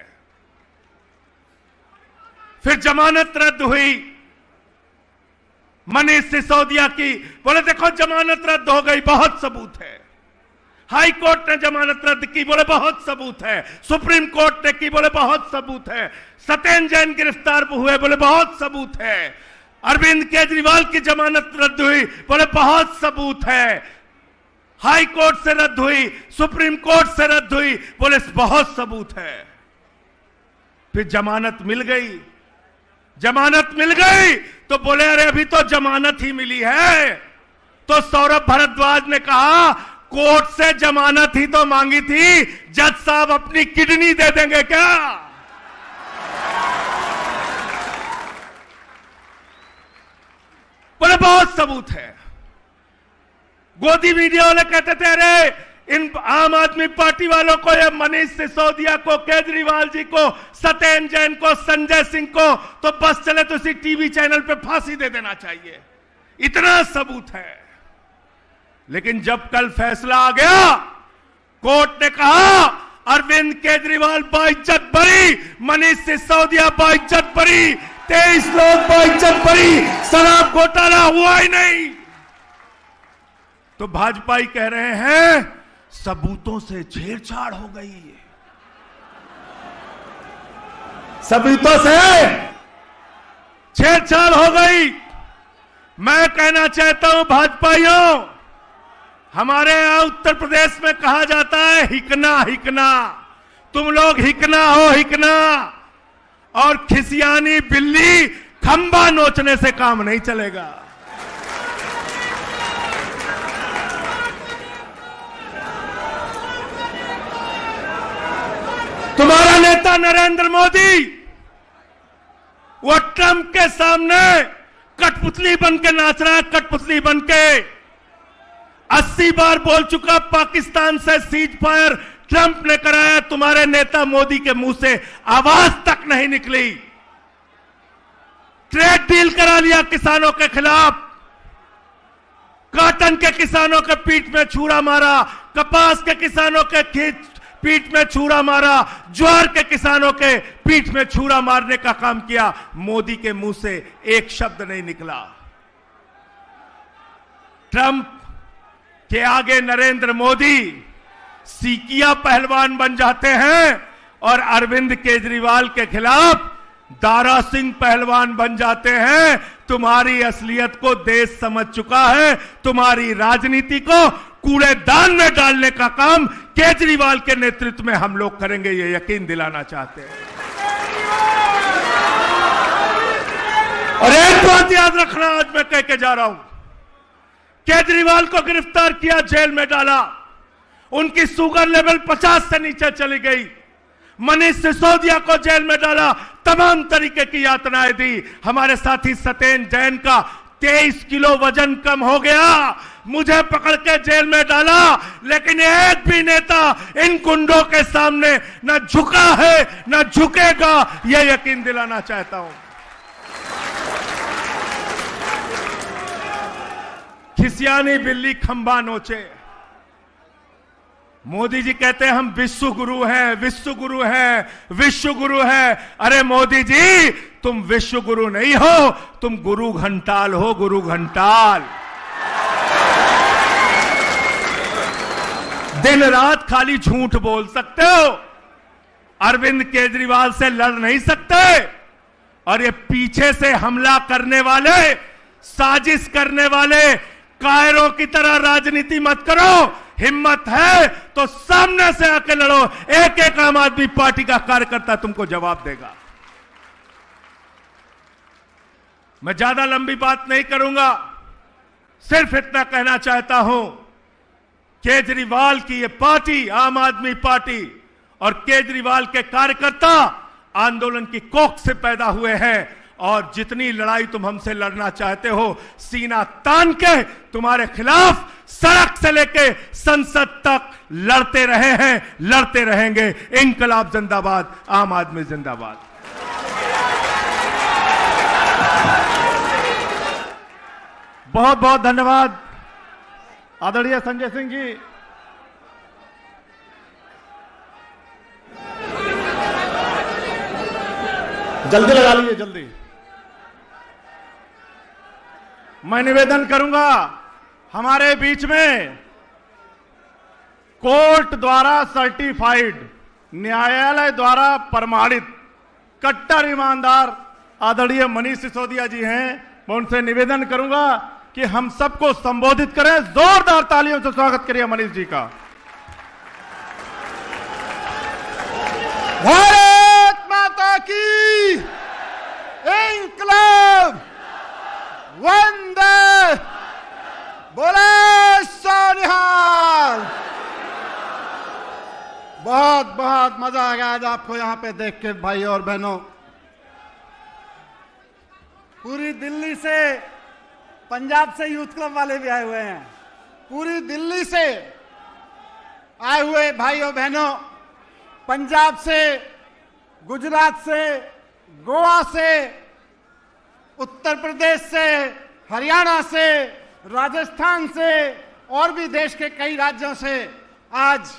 फिर जमानत रद्द हुई मनीष सिसोदिया की, बोले देखो जमानत रद्द हो गई, बहुत सबूत है। हाई कोर्ट ने जमानत रद्द की, बोले बहुत सबूत है। सुप्रीम कोर्ट ने की, बोले बहुत सबूत है। सत्येंद्र जैन गिरफ्तार हुए, बोले बहुत सबूत है। अरविंद केजरीवाल की जमानत रद्द हुई, बोले बहुत सबूत है। हाई कोर्ट से रद्द हुई, सुप्रीम कोर्ट से रद्द हुई, बोले बहुत सबूत है। फिर जमानत मिल गई, जमानत मिल गई तो बोले अरे अभी तो जमानत ही मिली है। तो सौरभ भारद्वाज ने कहा कोर्ट से जमानत ही तो मांगी थी, जज साहब अपनी किडनी दे देंगे क्या? बोले बहुत सबूत है। गोदी मीडिया वाले कहते थे अरे इन आम आदमी पार्टी वालों को, ये मनीष सिसोदिया को, केजरीवाल जी को, सत्येंद्र जैन को, संजय सिंह को तो बस चले तो इसी टीवी चैनल पे फांसी दे देना चाहिए, इतना सबूत है। लेकिन जब कल फैसला आ गया, कोर्ट ने कहा अरविंद केजरीवाल बाइज्जत बरी, मनीष सिसोदिया बाइज्जत बरी, 23 लोग बाइज्जत बरी, शराब घोटाला हुआ ही नहीं। तो भाजपाई कह रहे हैं सबूतों से छेड़छाड़ हो गई है, सबूतों से छेड़छाड़ हो गई। मैं कहना चाहता हूं भाजपाइयों, हमारे यहां उत्तर प्रदेश में कहा जाता है हिकना हिकना, तुम लोग हिकना हो हिकना, और खिसियानी बिल्ली खंबा नोचने से काम नहीं चलेगा। तुम्हारा नेता नरेंद्र मोदी वो ट्रंप के सामने कठपुतली बन के नाच रहा है, कठपुतली बन के 80 बार बोल चुका पाकिस्तान से सीज फायर ट्रंप ने कराया, तुम्हारे नेता मोदी के मुंह से आवाज तक नहीं निकली। ट्रेड डील करा लिया किसानों के खिलाफ, कॉटन के किसानों के पीठ में छुरा मारा, कपास के किसानों के पीठ में छुरा मारा, ज्वार के किसानों के पीठ में छुरा मारने का काम किया। मोदी के मुंह से एक शब्द नहीं निकला। ट्रंप के आगे नरेंद्र मोदी सीकिया पहलवान बन जाते हैं और अरविंद केजरीवाल के खिलाफ दारा सिंह पहलवान बन जाते हैं। तुम्हारी असलियत को देश समझ चुका है, तुम्हारी राजनीति को कूड़ेदान में डालने का काम केजरीवाल के नेतृत्व में हम लोग करेंगे, ये यकीन दिलाना चाहते हैं। और एक बात याद रखना, आज मैं कह के जा रहा हूं, केजरीवाल को गिरफ्तार किया, जेल में डाला, उनकी शुगर लेवल 50 से नीचे चली गई। मनीष सिसोदिया को जेल में डाला, तमाम तरीके की यातनाएं दी। हमारे साथी सत्येंद्र जैन का 23 किलो वजन कम हो गया, मुझे पकड़ के जेल में डाला, लेकिन एक भी नेता इन गुंडों के सामने न झुका है न झुकेगा, यह यकीन दिलाना चाहता हूं। खिसियानी बिल्ली खंबा नोचे। मोदी जी कहते हैं हम विश्व गुरु हैं, विश्व गुरु हैं, विश्व गुरु हैं। अरे मोदी जी, तुम विश्व गुरु नहीं हो, तुम गुरु घंटाल हो, गुरु घंटाल। दिन रात खाली झूठ बोल सकते हो, अरविंद केजरीवाल से लड़ नहीं सकते। और ये पीछे से हमला करने वाले, साजिश करने वाले कायरों की तरह राजनीति मत करो। हिम्मत है तो सामने से आके लड़ो, एक एक आम आदमी पार्टी का कार्यकर्ता तुमको जवाब देगा। मैं ज्यादा लंबी बात नहीं करूंगा, सिर्फ इतना कहना चाहता हूं, केजरीवाल की ये पार्टी, आम आदमी पार्टी और केजरीवाल के कार्यकर्ता आंदोलन की कोख से पैदा हुए हैं। और जितनी लड़ाई तुम हमसे लड़ना चाहते हो, सीना तान के तुम्हारे खिलाफ सड़क से लेके संसद तक लड़ते रहे हैं, लड़ते रहेंगे। इंकलाब जिंदाबाद, आम आदमी जिंदाबाद। बहुत बहुत धन्यवाद आदरणीय संजय सिंह जी। जल्दी लगा लीजिए, जल्दी। मैं निवेदन करूंगा, हमारे बीच में कोर्ट द्वारा सर्टिफाइड, न्यायालय द्वारा प्रमाणित कट्टर ईमानदार आदरणीय मनीष सिसोदिया जी हैं। मैं उनसे निवेदन करूंगा कि हम सबको संबोधित करें। जोरदार तालियों से स्वागत करिए मनीष जी का। भारत माता की इंकलाब, वंदे, बोले सोनिहाल। बहुत बहुत मजा आ गया आज आपको यहां पे देख के भाई और बहनों। पूरी दिल्ली से, पंजाब से यूथ क्लब वाले भी आए हुए हैं, पूरी दिल्ली से आए हुए भाइयों बहनों, पंजाब से, गुजरात से, गोवा से, उत्तर प्रदेश से, हरियाणा से, राजस्थान से और भी देश के कई राज्यों से आज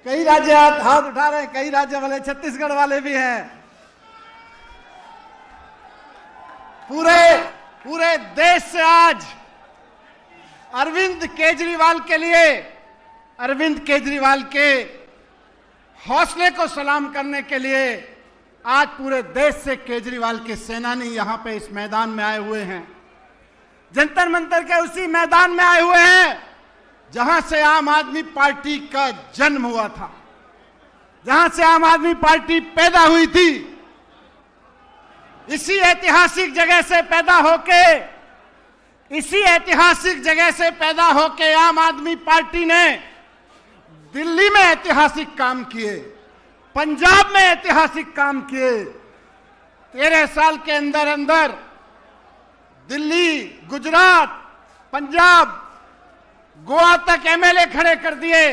कई राज्य हाथ उठा रहे हैं, कई राज्य वाले, छत्तीसगढ़ वाले भी हैं। पूरे देश से आज अरविंद केजरीवाल के लिए, अरविंद केजरीवाल के हौसले को सलाम करने के लिए आज पूरे देश से केजरीवाल के सेनानी यहां पे इस मैदान में आए हुए हैं। जंतर मंतर के उसी मैदान में आए हुए हैं जहां से आम आदमी पार्टी का जन्म हुआ था, जहां से आम आदमी पार्टी पैदा हुई थी। इसी ऐतिहासिक जगह से पैदा होके, इसी ऐतिहासिक जगह से पैदा होके आम आदमी पार्टी ने दिल्ली में ऐतिहासिक काम किए, पंजाब में ऐतिहासिक काम किए। 13 साल के अंदर अंदर दिल्ली, गुजरात, पंजाब, गोवा तक एमएलए खड़े कर दिए।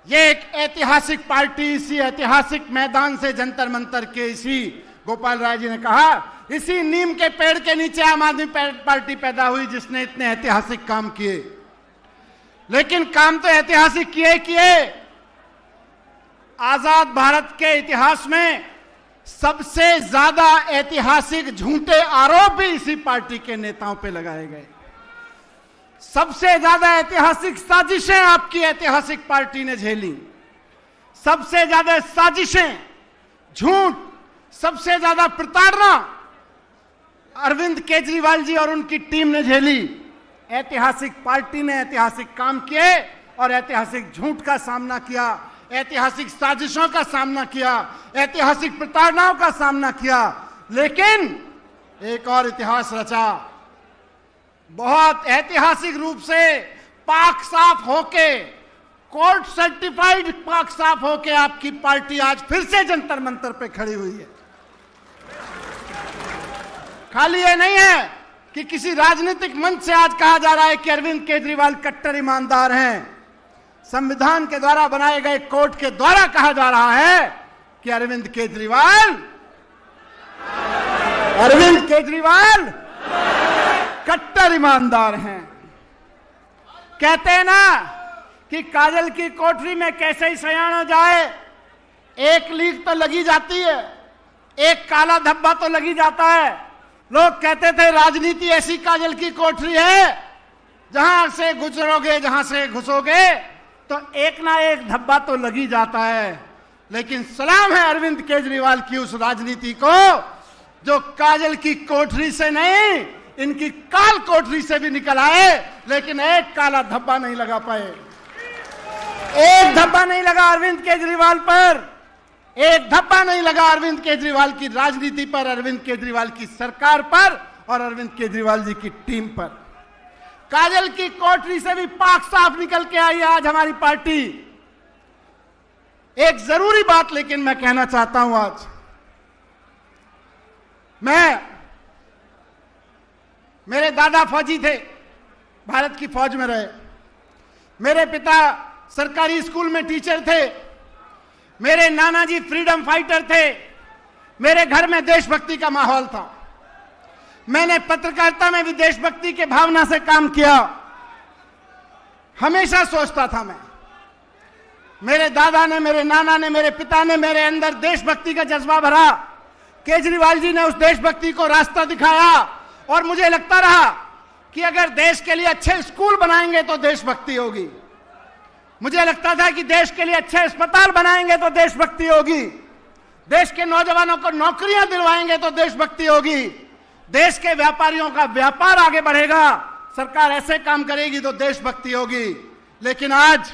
ये एक ऐतिहासिक पार्टी इसी ऐतिहासिक मैदान से, जंतर मंतर के, इसी गोपाल राय जी ने कहा, इसी नीम के पेड़ के नीचे आम आदमी पार्टी पैदा हुई जिसने इतने ऐतिहासिक काम किए। लेकिन काम तो ऐतिहासिक किए। आजाद भारत के इतिहास में सबसे ज्यादा ऐतिहासिक झूठे आरोप भी इसी पार्टी के नेताओं पे लगाए गए। सबसे ज्यादा ऐतिहासिक साजिशें आपकी ऐतिहासिक पार्टी ने झेली। सबसे ज्यादा साजिशें, झूठ, सबसे ज्यादा प्रताड़ना अरविंद केजरीवाल जी और उनकी टीम ने झेली। ऐतिहासिक पार्टी ने ऐतिहासिक काम किए और ऐतिहासिक झूठ का सामना किया, ऐतिहासिक साजिशों का सामना किया, ऐतिहासिक प्रताड़नाओं का सामना किया। लेकिन एक और इतिहास रचा, बहुत ऐतिहासिक रूप से पाक साफ होके, कोर्ट सर्टिफाइड पाक साफ होके आपकी पार्टी आज फिर से जंतर मंतर पे खड़ी हुई है। खाली ये नहीं है कि किसी राजनीतिक मंच से आज कहा जा रहा है कि अरविंद केजरीवाल कट्टर ईमानदार हैं। संविधान के द्वारा बनाए गए कोर्ट के द्वारा कहा जा रहा है कि अरविंद केजरीवाल कट्टर ईमानदार हैं। कहते हैं ना कि काजल की कोठरी में कैसे ही सयान हो जाए, एक लीक तो लगी जाती है, एक काला धब्बा तो लगी जाता है। लोग कहते थे राजनीति ऐसी काजल की कोठरी है जहां से गुजरोगे, जहां से घुसोगे तो एक ना एक धब्बा तो लगी जाता है। लेकिन सलाम है अरविंद केजरीवाल की उस राजनीति को जो काजल की कोठरी से नहीं, इनकी काल कोठरी से भी निकल आए, लेकिन एक काला धब्बा नहीं लगा पाए। एक धब्बा नहीं लगा अरविंद केजरीवाल पर, एक धब्बा नहीं लगा अरविंद केजरीवाल की राजनीति पर, अरविंद केजरीवाल की सरकार पर और अरविंद केजरीवाल जी की टीम पर। काजल की कोठरी से भी पाक साफ निकल के आई आज हमारी पार्टी। एक जरूरी बात लेकिन मैं कहना चाहता हूं आज, मेरे दादा फौजी थे, भारत की फौज में रहे। मेरे पिता सरकारी स्कूल में टीचर थे। मेरे नाना जी फ्रीडम फाइटर थे। मेरे घर में देशभक्ति का माहौल था। मैंने पत्रकारिता में भी देशभक्ति के भावना से काम किया। हमेशा सोचता था मैं, मेरे दादा ने, मेरे नाना ने, मेरे पिता ने मेरे अंदर देशभक्ति का जज्बा भरा। केजरीवाल जी ने उस देशभक्ति को रास्ता दिखाया और मुझे लगता रहा कि अगर देश के लिए अच्छे स्कूल बनाएंगे तो देशभक्ति होगी। मुझे लगता था कि देश के लिए अच्छे अस्पताल बनाएंगे तो देशभक्ति होगी, देश के नौजवानों को नौकरियां दिलवाएंगे तो देशभक्ति होगी, देश के व्यापारियों का व्यापार आगे बढ़ेगा, सरकार ऐसे काम करेगी तो देशभक्ति होगी। लेकिन आज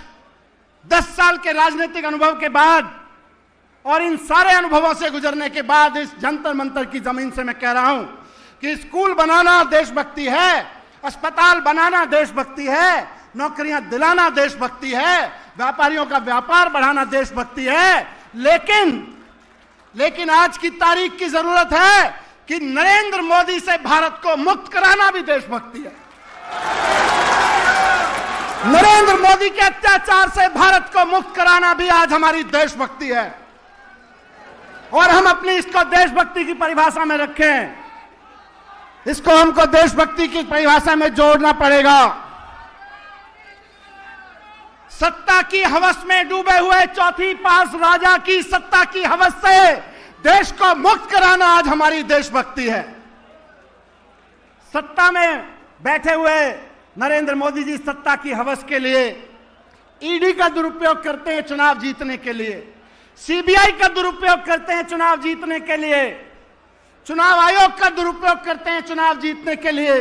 10 साल के राजनीतिक अनुभव के बाद और इन सारे अनुभवों से गुजरने के बाद इस जंतर मंतर की जमीन से मैं कह रहा हूं कि स्कूल बनाना देशभक्ति है, अस्पताल बनाना देशभक्ति है, नौकरियां दिलाना देशभक्ति है, व्यापारियों का व्यापार बढ़ाना देशभक्ति है। लेकिन आज की तारीख की जरूरत है कि नरेंद्र मोदी से भारत को मुक्त कराना भी देशभक्ति है। नरेंद्र मोदी के अत्याचार से भारत को मुक्त कराना भी आज हमारी देशभक्ति है। और हम अपनी इसको देशभक्ति की परिभाषा में रखें, इसको हमको देशभक्ति की परिभाषा में जोड़ना पड़ेगा। सत्ता की हवस में डूबे हुए चौथी पास राजा की सत्ता की हवस से देश को मुक्त कराना आज हमारी देशभक्ति है। सत्ता में बैठे हुए नरेंद्र मोदी जी सत्ता की हवस के लिए ईडी का दुरुपयोग करते हैं चुनाव जीतने के लिए, सीबीआई का दुरुपयोग करते हैं चुनाव जीतने के लिए, चुनाव आयोग का दुरुपयोग करते हैं चुनाव जीतने के लिए,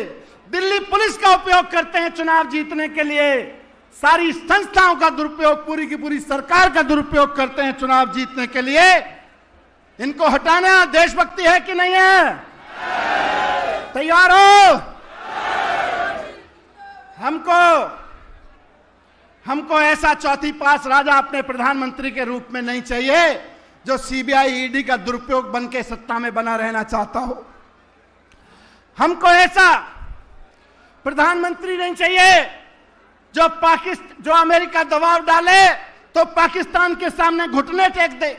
दिल्ली पुलिस का उपयोग करते हैं चुनाव जीतने के लिए, सारी संस्थाओं का दुरुपयोग, पूरी की पूरी सरकार का दुरुपयोग करते हैं चुनाव जीतने के लिए। इनको हटाना देशभक्ति है कि नहीं है? तैयार हो? हमको ऐसा चौथी पास राजा अपने प्रधानमंत्री के रूप में नहीं चाहिए जो सीबीआई ईडी का दुरुपयोग बन के सत्ता में बना रहना चाहता हो। हमको ऐसा प्रधानमंत्री नहीं चाहिए जो अमेरिका दबाव डाले तो पाकिस्तान के सामने घुटने टेक दे।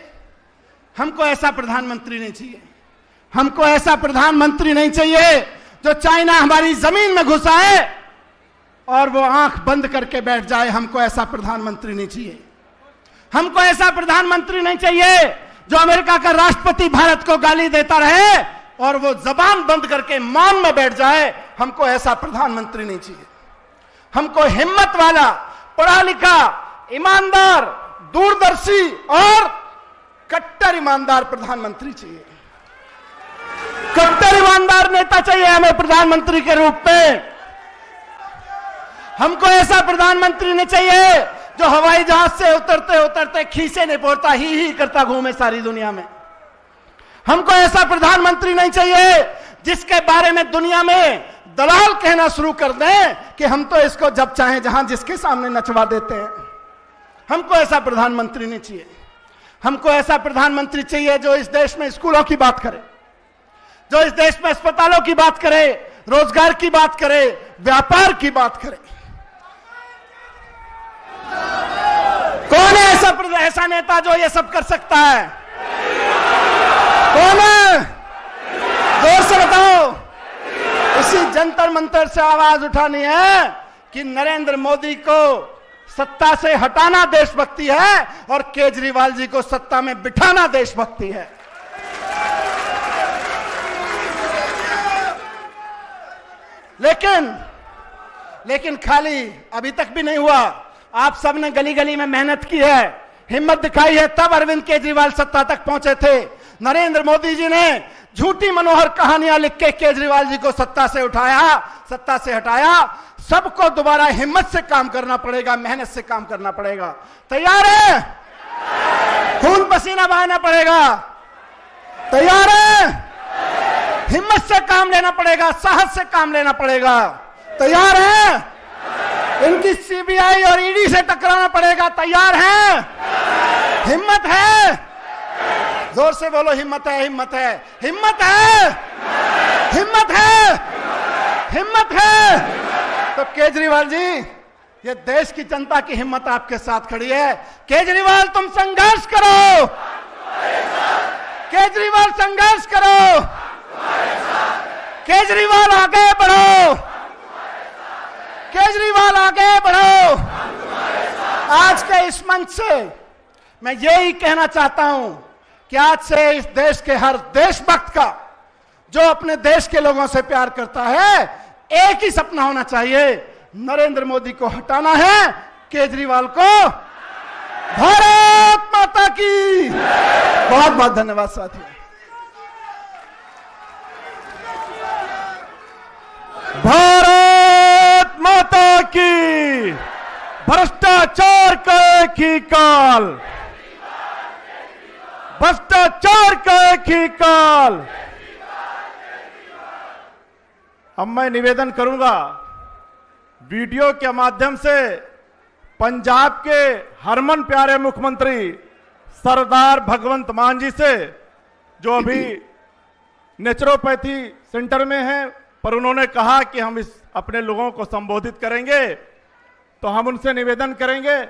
हमको ऐसा प्रधानमंत्री नहीं चाहिए। हमको ऐसा प्रधानमंत्री नहीं चाहिए जो चाइना हमारी जमीन में घुसाए और वो आंख बंद करके बैठ जाए। हमको ऐसा प्रधानमंत्री नहीं चाहिए। हमको ऐसा प्रधानमंत्री नहीं चाहिए जो अमेरिका का राष्ट्रपति भारत को गाली देता रहे और वो जबान बंद करके मौन में बैठ जाए। हमको ऐसा प्रधानमंत्री नहीं चाहिए। हमको हिम्मत वाला, पढ़ा लिखा, ईमानदार, दूरदर्शी और कट्टर ईमानदार प्रधानमंत्री चाहिए। कट्टर ईमानदार नेता चाहिए हमें प्रधानमंत्री के रूप में। हमको ऐसा प्रधानमंत्री नहीं चाहिए जो हवाई जहाज से उतरते उतरते खीसे नहीं पोड़ता, ही करता घूमे सारी दुनिया में। हमको ऐसा प्रधानमंत्री नहीं चाहिए जिसके बारे में दुनिया में दलाल कहना शुरू कर दें कि हम तो इसको जब चाहें जहां जिसके सामने नचवा देते हैं। हमको ऐसा प्रधानमंत्री नहीं चाहिए। हमको ऐसा प्रधानमंत्री चाहिए जो इस देश में स्कूलों की बात करे, जो इस देश में अस्पतालों की बात करे, रोजगार की बात करे, व्यापार की बात करे। कौन है ऐसा नेता जो ये सब कर सकता है? कौन है? जोर से बताओ। इसी जंतर मंतर से आवाज उठानी है कि नरेंद्र मोदी को सत्ता से हटाना देशभक्ति है और केजरीवाल जी को सत्ता में बिठाना देशभक्ति है। लेकिन खाली अभी तक भी नहीं हुआ। आप सबने गली गली में मेहनत की है, हिम्मत दिखाई है, तब अरविंद केजरीवाल सत्ता तक पहुंचे थे। नरेंद्र मोदी जी ने झूठी मनोहर कहानियां लिख के केजरीवाल जी को सत्ता से हटाया। सबको दोबारा हिम्मत से काम करना पड़ेगा, मेहनत से काम करना पड़ेगा। तैयार है? खून पसीना बहाना पड़ेगा। तैयार है? हिम्मत से काम लेना पड़ेगा, साहस से काम लेना पड़ेगा। तैयार है? इनकी सीबीआई और ईडी से टकराना पड़ेगा। तैयार है? हिम्मत है? जोर से बोलो, हिम्मत है, हिम्मत है, हिम्मत है, हिम्मत है, हिम्मत है। तो केजरीवाल जी, ये देश की जनता की हिम्मत आपके साथ खड़ी है। केजरीवाल तुम संघर्ष करो, केजरीवाल संघर्ष करो, केजरीवाल आगे बढ़ो, केजरीवाल आगे बढ़ो। आज के इस मंच से मैं यही कहना चाहता हूं कि आज से इस देश के हर देशभक्त का, जो अपने देश के लोगों से प्यार करता है, एक ही सपना होना चाहिए, नरेंद्र मोदी को हटाना है, केजरीवाल को। भारत माता की बहुत बहुत धन्यवाद साथियों। भारत माता की। भ्रष्टाचार का एक ही काल, भ्रष्टाचार का एक ही काल। अब मैं निवेदन करूंगा वीडियो के माध्यम से पंजाब के हरमन प्यारे मुख्यमंत्री सरदार भगवंत मान जी से, जो अभी नेचुरोपैथी सेंटर में हैं, पर उन्होंने कहा कि हम इस अपने लोगों को संबोधित करेंगे, तो हम उनसे निवेदन करेंगे,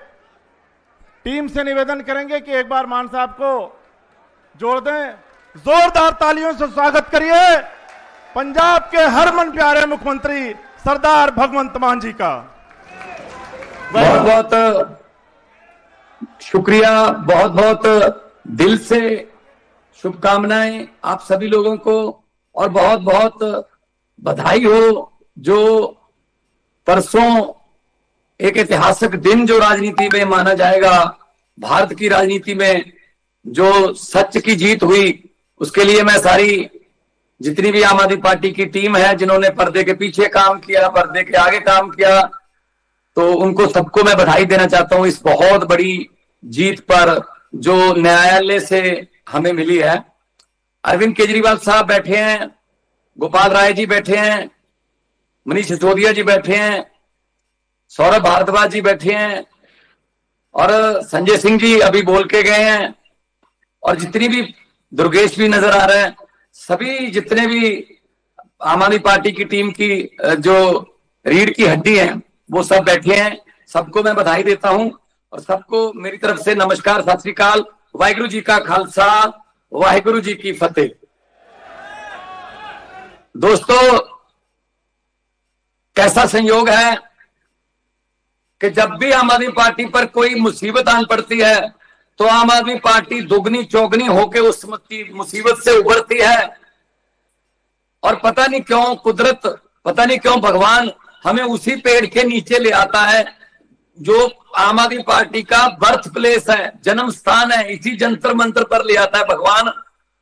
टीम से निवेदन करेंगे कि एक बार मान साहब को जोड़ दें। जोरदार तालियों से स्वागत करिए पंजाब के हरमन प्यारे मुख्यमंत्री सरदार भगवंत मान जी का। बहुत बहुत शुक्रिया, बहुत बहुत दिल से शुभकामनाएं आप सभी लोगों को, और बहुत बहुत बधाई हो जो परसों एक ऐतिहासिक दिन जो राजनीति में माना जाएगा, भारत की राजनीति में जो सच की जीत हुई, उसके लिए मैं सारी जितनी भी आम आदमी पार्टी की टीम है, जिन्होंने पर्दे के पीछे काम किया, पर्दे के आगे काम किया, तो उनको सबको मैं बधाई देना चाहता हूं इस बहुत बड़ी जीत पर जो न्यायालय से हमें मिली है। अरविंद केजरीवाल साहब बैठे हैं, गोपाल राय जी बैठे हैं, मनीष सिसोदिया जी बैठे हैं, सौरभ भारद्वाज जी बैठे हैं, और संजय सिंह जी अभी बोल के गए हैं, और जितनी भी दुर्गेश भी नजर आ रहे हैं, सभी जितने भी आम आदमी पार्टी की टीम की जो रीढ़ की हड्डी है वो सब बैठे हैं। सबको मैं बधाई देता हूं और सबको मेरी तरफ से नमस्कार, सत श्री अकाल, वाहिगुरु जी का खालसा, वाहिगुरु जी की फतेह। दोस्तों, कैसा संयोग है कि जब भी आम आदमी पार्टी पर कोई मुसीबत आन पड़ती है तो आम आदमी पार्टी दुगनी चौगनी होकर उस मुसीबत से उभरती है, और पता नहीं क्यों कुदरत, पता नहीं क्यों भगवान हमें उसी पेड़ के नीचे ले आता है जो आम आदमी पार्टी का बर्थ प्लेस है, जन्म स्थान है, इसी जंतर मंत्र पर ले आता है भगवान।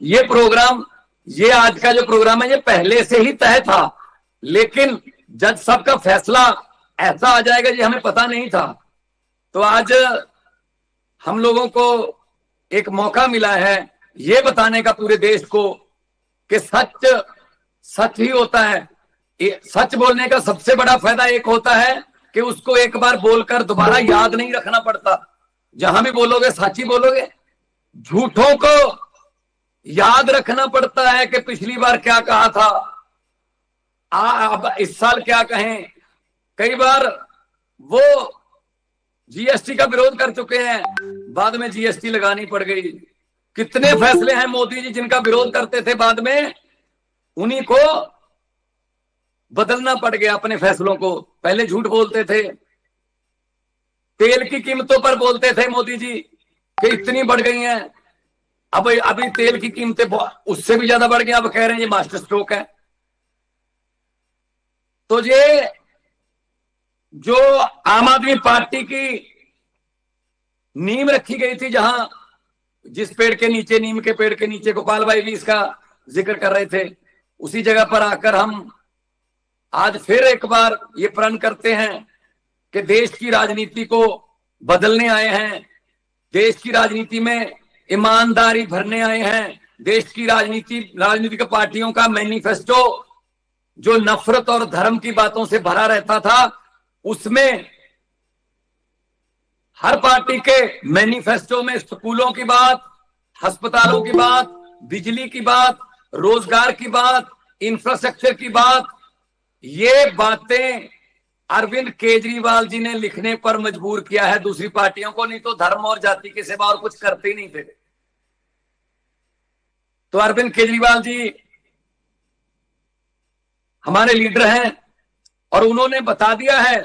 ये प्रोग्राम, ये आज का जो प्रोग्राम है, ये पहले से ही तय था, लेकिन जज साहब का फैसला ऐसा आ जाएगा ये हमें पता नहीं था। तो आज हम लोगों को एक मौका मिला है ये बताने का पूरे देश को कि सच सच ही होता है। सच बोलने का सबसे बड़ा फायदा एक होता है कि उसको एक बार बोलकर दोबारा याद नहीं रखना पड़ता। जहां भी बोलोगे सच ही बोलोगे। झूठों को याद रखना पड़ता है कि पिछली बार क्या कहा था, अब इस साल क्या कहें। कई बार वो जीएसटी का विरोध कर चुके हैं, बाद में जीएसटी लगानी पड़ गई। कितने फैसले हैं मोदी जी जिनका विरोध करते थे, बाद में उन्हीं को बदलना पड़ गया अपने फैसलों को। पहले झूठ बोलते थे, तेल की कीमतों पर बोलते थे मोदी जी कि इतनी बढ़ गई हैं, अब अभी तेल की कीमतें उससे भी ज्यादा बढ़ गई, अब कह रहे हैं ये मास्टर स्ट्रोक है। तो ये जो आम आदमी पार्टी की नींव रखी गई थी, जहां जिस पेड़ के नीचे, नीम के पेड़ के नीचे गोपाल भाई भी इसका जिक्र कर रहे थे, उसी जगह पर आकर हम आज फिर एक बार ये प्रण करते हैं कि देश की राजनीति को बदलने आए हैं, देश की राजनीति में ईमानदारी भरने आए हैं। देश की राजनीतिक पार्टियों का मैनिफेस्टो जो नफरत और धर्म की बातों से भरा रहता था, उसमें हर पार्टी के मैनिफेस्टो में स्कूलों की बात, अस्पतालों की बात, बिजली की बात, रोजगार की बात, इंफ्रास्ट्रक्चर की बात, ये बातें अरविंद केजरीवाल जी ने लिखने पर मजबूर किया है दूसरी पार्टियों को। नहीं तो धर्म और जाति के सिवा और कुछ करते ही नहीं थे। तो अरविंद केजरीवाल जी हमारे लीडर हैं और उन्होंने बता दिया है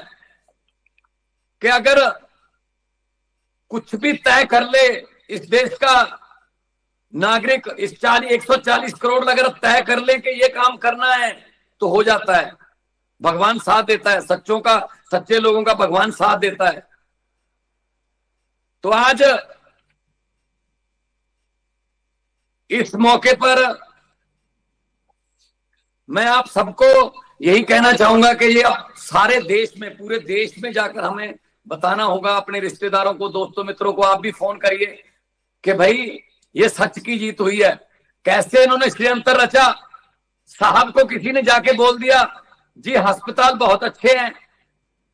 कि अगर कुछ भी तय कर ले इस देश का नागरिक, इस 140 करोड़ अगर तय कर ले कि ये काम करना है तो हो जाता है। भगवान साथ देता है, सच्चे लोगों का भगवान साथ देता है। तो आज इस मौके पर मैं आप सबको यही कहना चाहूंगा कि ये सारे देश में, पूरे देश में जाकर हमें बताना होगा, अपने रिश्तेदारों को, दोस्तों, मित्रों को आप भी फोन करिए कि भाई ये सच की जीत हुई है। कैसे इन्होंने षड्यंत्र रचा। साहब को किसी ने जाके बोल दिया जी अस्पताल बहुत अच्छे हैं,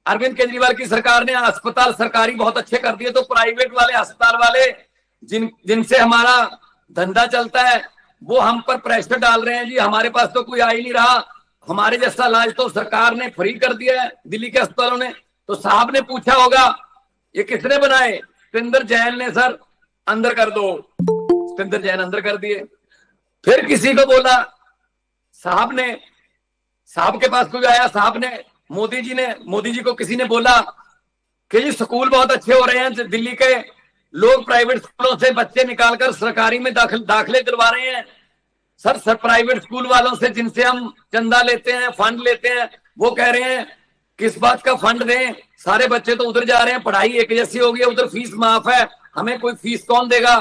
अरविंद केजरीवाल की सरकार ने अस्पताल सरकारी बहुत अच्छे कर दिए, तो प्राइवेट वाले अस्पताल वाले जिनसे हमारा धंधा चलता है वो हम पर प्रेशर डाल रहे हैं जी, हमारे पास तो कोई आ ही नहीं रहा, हमारे जैसा इलाज तो सरकार ने फ्री कर दिया है दिल्ली के अस्पतालों ने। तो साहब ने पूछा होगा ये किसने बनाए? सतेंद्र जैन ने। सर अंदर कर दो। सतेंद्र जैन अंदर कर दिए। फिर किसी को बोला, साहब के पास कोई आया, साहब ने मोदी जी को किसी ने बोला कि जी स्कूल बहुत अच्छे हो रहे हैं दिल्ली के, लोग प्राइवेट स्कूलों से बच्चे निकालकर सरकारी में दाखिले दिलवा रहे हैं। सर प्राइवेट स्कूल वालों से जिनसे हम चंदा लेते हैं, फंड लेते हैं, वो कह रहे हैं किस बात का फंड दें, सारे बच्चे तो उधर जा रहे हैं, पढ़ाई एक जैसी हो गई, उधर फीस माफ है, हमें कोई फीस कौन देगा?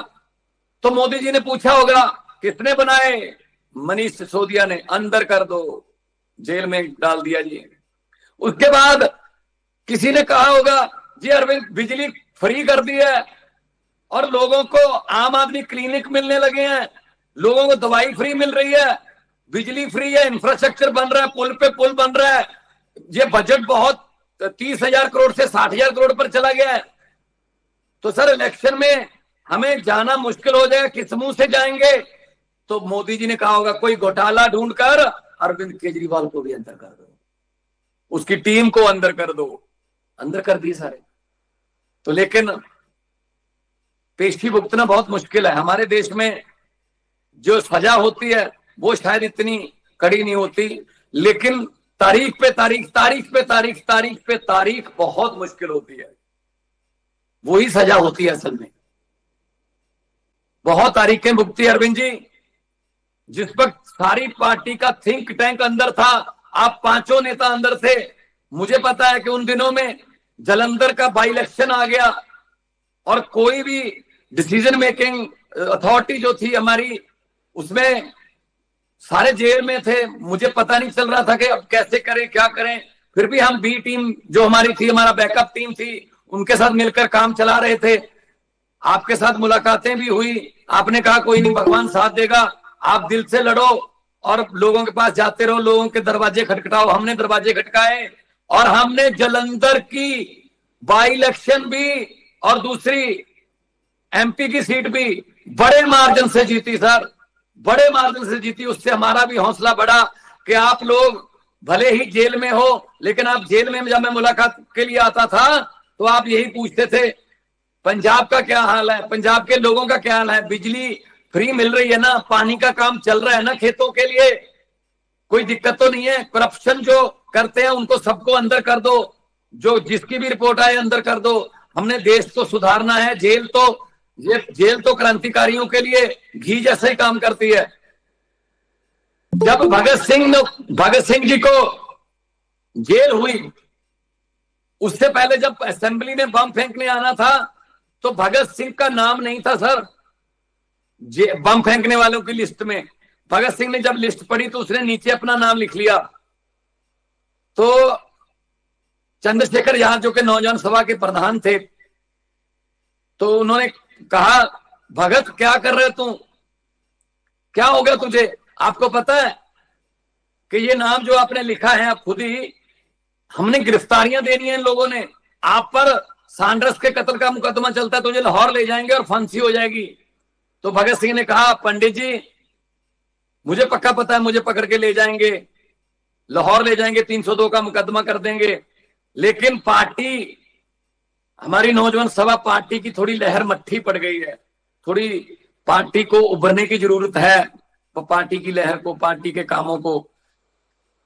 तो मोदी जी ने पूछा होगा किसने बनाए? मनीष सिसोदिया ने। अंदर कर दो, जेल में डाल दिया जी। उसके बाद किसी ने कहा होगा जी अरविंद बिजली फ्री कर दी है और लोगों को आम आदमी क्लिनिक मिलने लगे हैं, लोगों को दवाई फ्री मिल रही है, बिजली फ्री है, इंफ्रास्ट्रक्चर बन रहा है, पुल पे पुल बन रहा है, ये बजट बहुत 30,000 करोड़ से 60,000 करोड़ पर चला गया है। तो सर इलेक्शन में हमें जाना मुश्किल हो जाएगा, किस मुंह से जाएंगे? तो मोदी जी ने कहा होगा कोई घोटाला ढूंढकर अरविंद केजरीवाल को भी अंदर कर दो, उसकी टीम को अंदर कर दो। अंदर कर दिए सारे। तो लेकिन पेशी भुगतना बहुत मुश्किल है। हमारे देश में जो सजा होती है वो शायद इतनी कड़ी नहीं होती, लेकिन तारीख पे तारीख बहुत मुश्किल होती है। वही सजा होती है असल में। बहुत तारीखें भुगती अरविंद जी। जिस वक्त सारी पार्टी का थिंक टैंक अंदर था, आप पांचों नेता अंदर थे। मुझे पता है कि उन दिनों में जालंधर का बाई इलेक्शन आ गया और कोई भी डिसीजन मेकिंग अथॉरिटी जो थी हमारी, उसमें सारे जेल में थे। मुझे पता नहीं चल रहा था कि अब कैसे करें, क्या करें। फिर भी हम बी टीम जो हमारी थी, हमारा बैकअप टीम थी, उनके साथ मिलकर काम चला रहे थे। आपके साथ मुलाकातें भी हुई, आपने कहा कोई नहीं, भगवान साथ देगा, आप दिल से लड़ो और लोगों के पास जाते रहो, लोगों के दरवाजे खटखटाओ। हमने दरवाजे खटकाए और हमने जालंधर की बाई इलेक्शन भी और दूसरी एमपी की सीट भी बड़े मार्जिन से जीती सर, बड़े मार्जिन से जीती। उससे हमारा भी हौसला बढ़ा कि आप लोग भले ही जेल में हो, लेकिन आप जेल में जब मैं मुलाकात के लिए आता था तो आप यही पूछते थे पंजाब का क्या हाल है, पंजाब के लोगों का क्या हाल है, बिजली फ्री मिल रही है ना, पानी का काम चल रहा है ना खेतों के लिए, कोई दिक्कत तो नहीं है। करप्शन जो करते हैं उनको सबको अंदर कर दो, जो जिसकी भी रिपोर्ट आए अंदर कर दो। हमने देश को सुधारना है। जेल तो क्रांतिकारियों के लिए घी जैसे ही काम करती है। जब भगत सिंह जी को जेल हुई, उससे पहले जब असेंबली में बम फेंकने आना था तो भगत सिंह का नाम नहीं था सर बम फेंकने वालों की लिस्ट में। भगत सिंह ने जब लिस्ट पढ़ी तो उसने नीचे अपना नाम लिख लिया। तो चंद्रशेखर यहां जो कि नौजवान सभा के प्रधान थे, तो उन्होंने कहा भगत क्या कर रहे तुम, क्या हो गया तुझे? आपको पता है कि ये नाम जो आपने लिखा है आप खुद ही, हमने गिरफ्तारियां देनी है इन लोगों ने। आप पर सांड्रस के कत्ल का मुकदमा चलता है, तुझे लाहौर ले जाएंगे और फांसी हो जाएगी। तो भगत सिंह ने कहा पंडित जी मुझे पक्का पता है, मुझे पकड़ के ले जाएंगे, लाहौर ले जाएंगे, 302 का मुकदमा कर देंगे, लेकिन पार्टी, हमारी नौजवान सभा पार्टी की थोड़ी लहर मट्ठी पड़ गई है, थोड़ी पार्टी को उभरने की जरूरत है, पार्टी की लहर को, पार्टी के कामों को।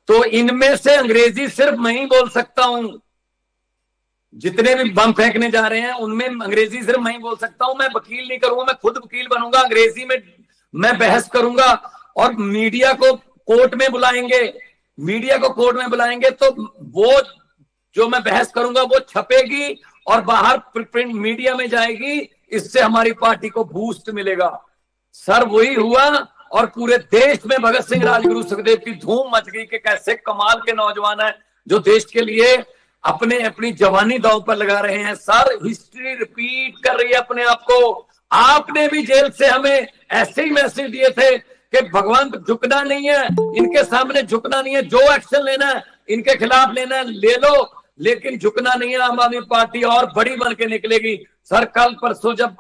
तो इनमें से अंग्रेजी सिर्फ मैं ही बोल सकता हूं। जितने भी बम फेंकने जा रहे हैं उनमें अंग्रेजी सिर्फ मैं ही बोल सकता हूं। मैं वकील नहीं करूंगा, मैं खुद वकील बनूंगा, अंग्रेजी में मैं बहस करूंगा और मीडिया को कोर्ट में बुलाएंगे, मीडिया को कोर्ट में बुलाएंगे तो वो जो मैं बहस करूंगा वो छपेगी और बाहर प्रिंट मीडिया में जाएगी, इससे हमारी पार्टी को बूस्ट मिलेगा। सर वही हुआ और पूरे देश में भगत सिंह राजगुरु सुखदेव की धूम मच गई कि कैसे कमाल के नौजवान हैं जो देश के लिए अपनी जवानी दांव पर लगा रहे हैं। सर हिस्ट्री रिपीट कर रही है अपने आप को। आपने भी जेल से हमें ऐसे ही मैसेज दिए थे कि भगवान झुकना नहीं है, इनके सामने झुकना नहीं है, जो एक्शन लेना है इनके खिलाफ लेना है ले लो, लेकिन झुकना नहीं है। आम आदमी पार्टी और बड़ी बन के निकलेगी। सर कल परसों जब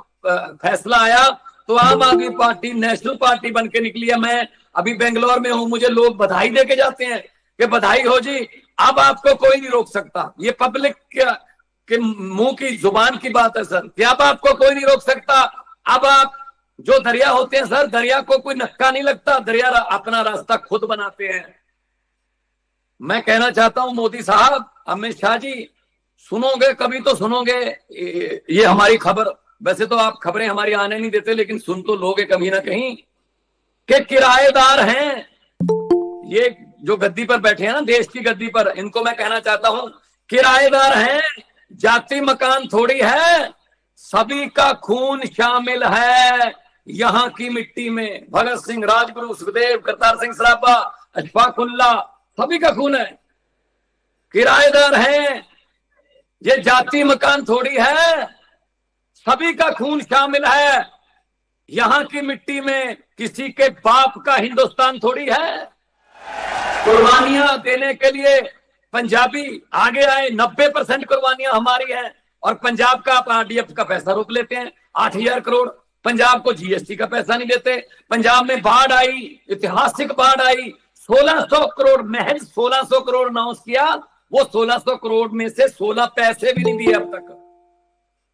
फैसला आया तो आम आदमी पार्टी नेशनल पार्टी बन के निकली है। मैं अभी बेंगलोर में हूं, मुझे लोग बधाई देके जाते हैं कि बधाई हो जी, अब आपको कोई नहीं रोक सकता। ये पब्लिक के मुंह की जुबान की बात है सर कि अब आपको कोई नहीं रोक सकता। अब आप जो दरिया होते हैं सर, दरिया को कोई नक्का नहीं लगता, दरिया अपना रास्ता खुद बनाते हैं। मैं कहना चाहता हूं मोदी साहब, अमित शाह जी, सुनोगे कभी तो सुनोगे ये हमारी खबर। वैसे तो आप खबरें हमारी आने नहीं देते, लेकिन सुन तो लोगे कभी ना कहीं कि किराएदार हैं ये जो गद्दी पर बैठे हैं ना, देश की गद्दी पर, इनको मैं कहना चाहता हूं किराएदार हैं, जाति मकान थोड़ी है, सभी का खून शामिल है यहाँ की मिट्टी में। भगत सिंह, राजगुरु, सुखदेव, करतार सिंह सराभा, अशफाक उल्लाह, सभी का खून है। किराएदार हैं, ये जाति मकान थोड़ी है, सभी का खून शामिल है यहाँ की मिट्टी में। किसी के बाप का हिंदुस्तान थोड़ी है। कुर्बानियां देने के लिए पंजाबी आगे आए, 90% कुर्बानियां हमारी हैं। और पंजाब का आप आरडीएफ का पैसा रोक लेते हैं, 8000 करोड़। पंजाब को जीएसटी का पैसा नहीं देते। पंजाब में बाढ़ आई, ऐतिहासिक बाढ़ आई, 1600 करोड़, महज 1600 करोड़ अनाउंस किया, वो 1600 करोड़ में से 16 पैसे भी नहीं दिए अब तक।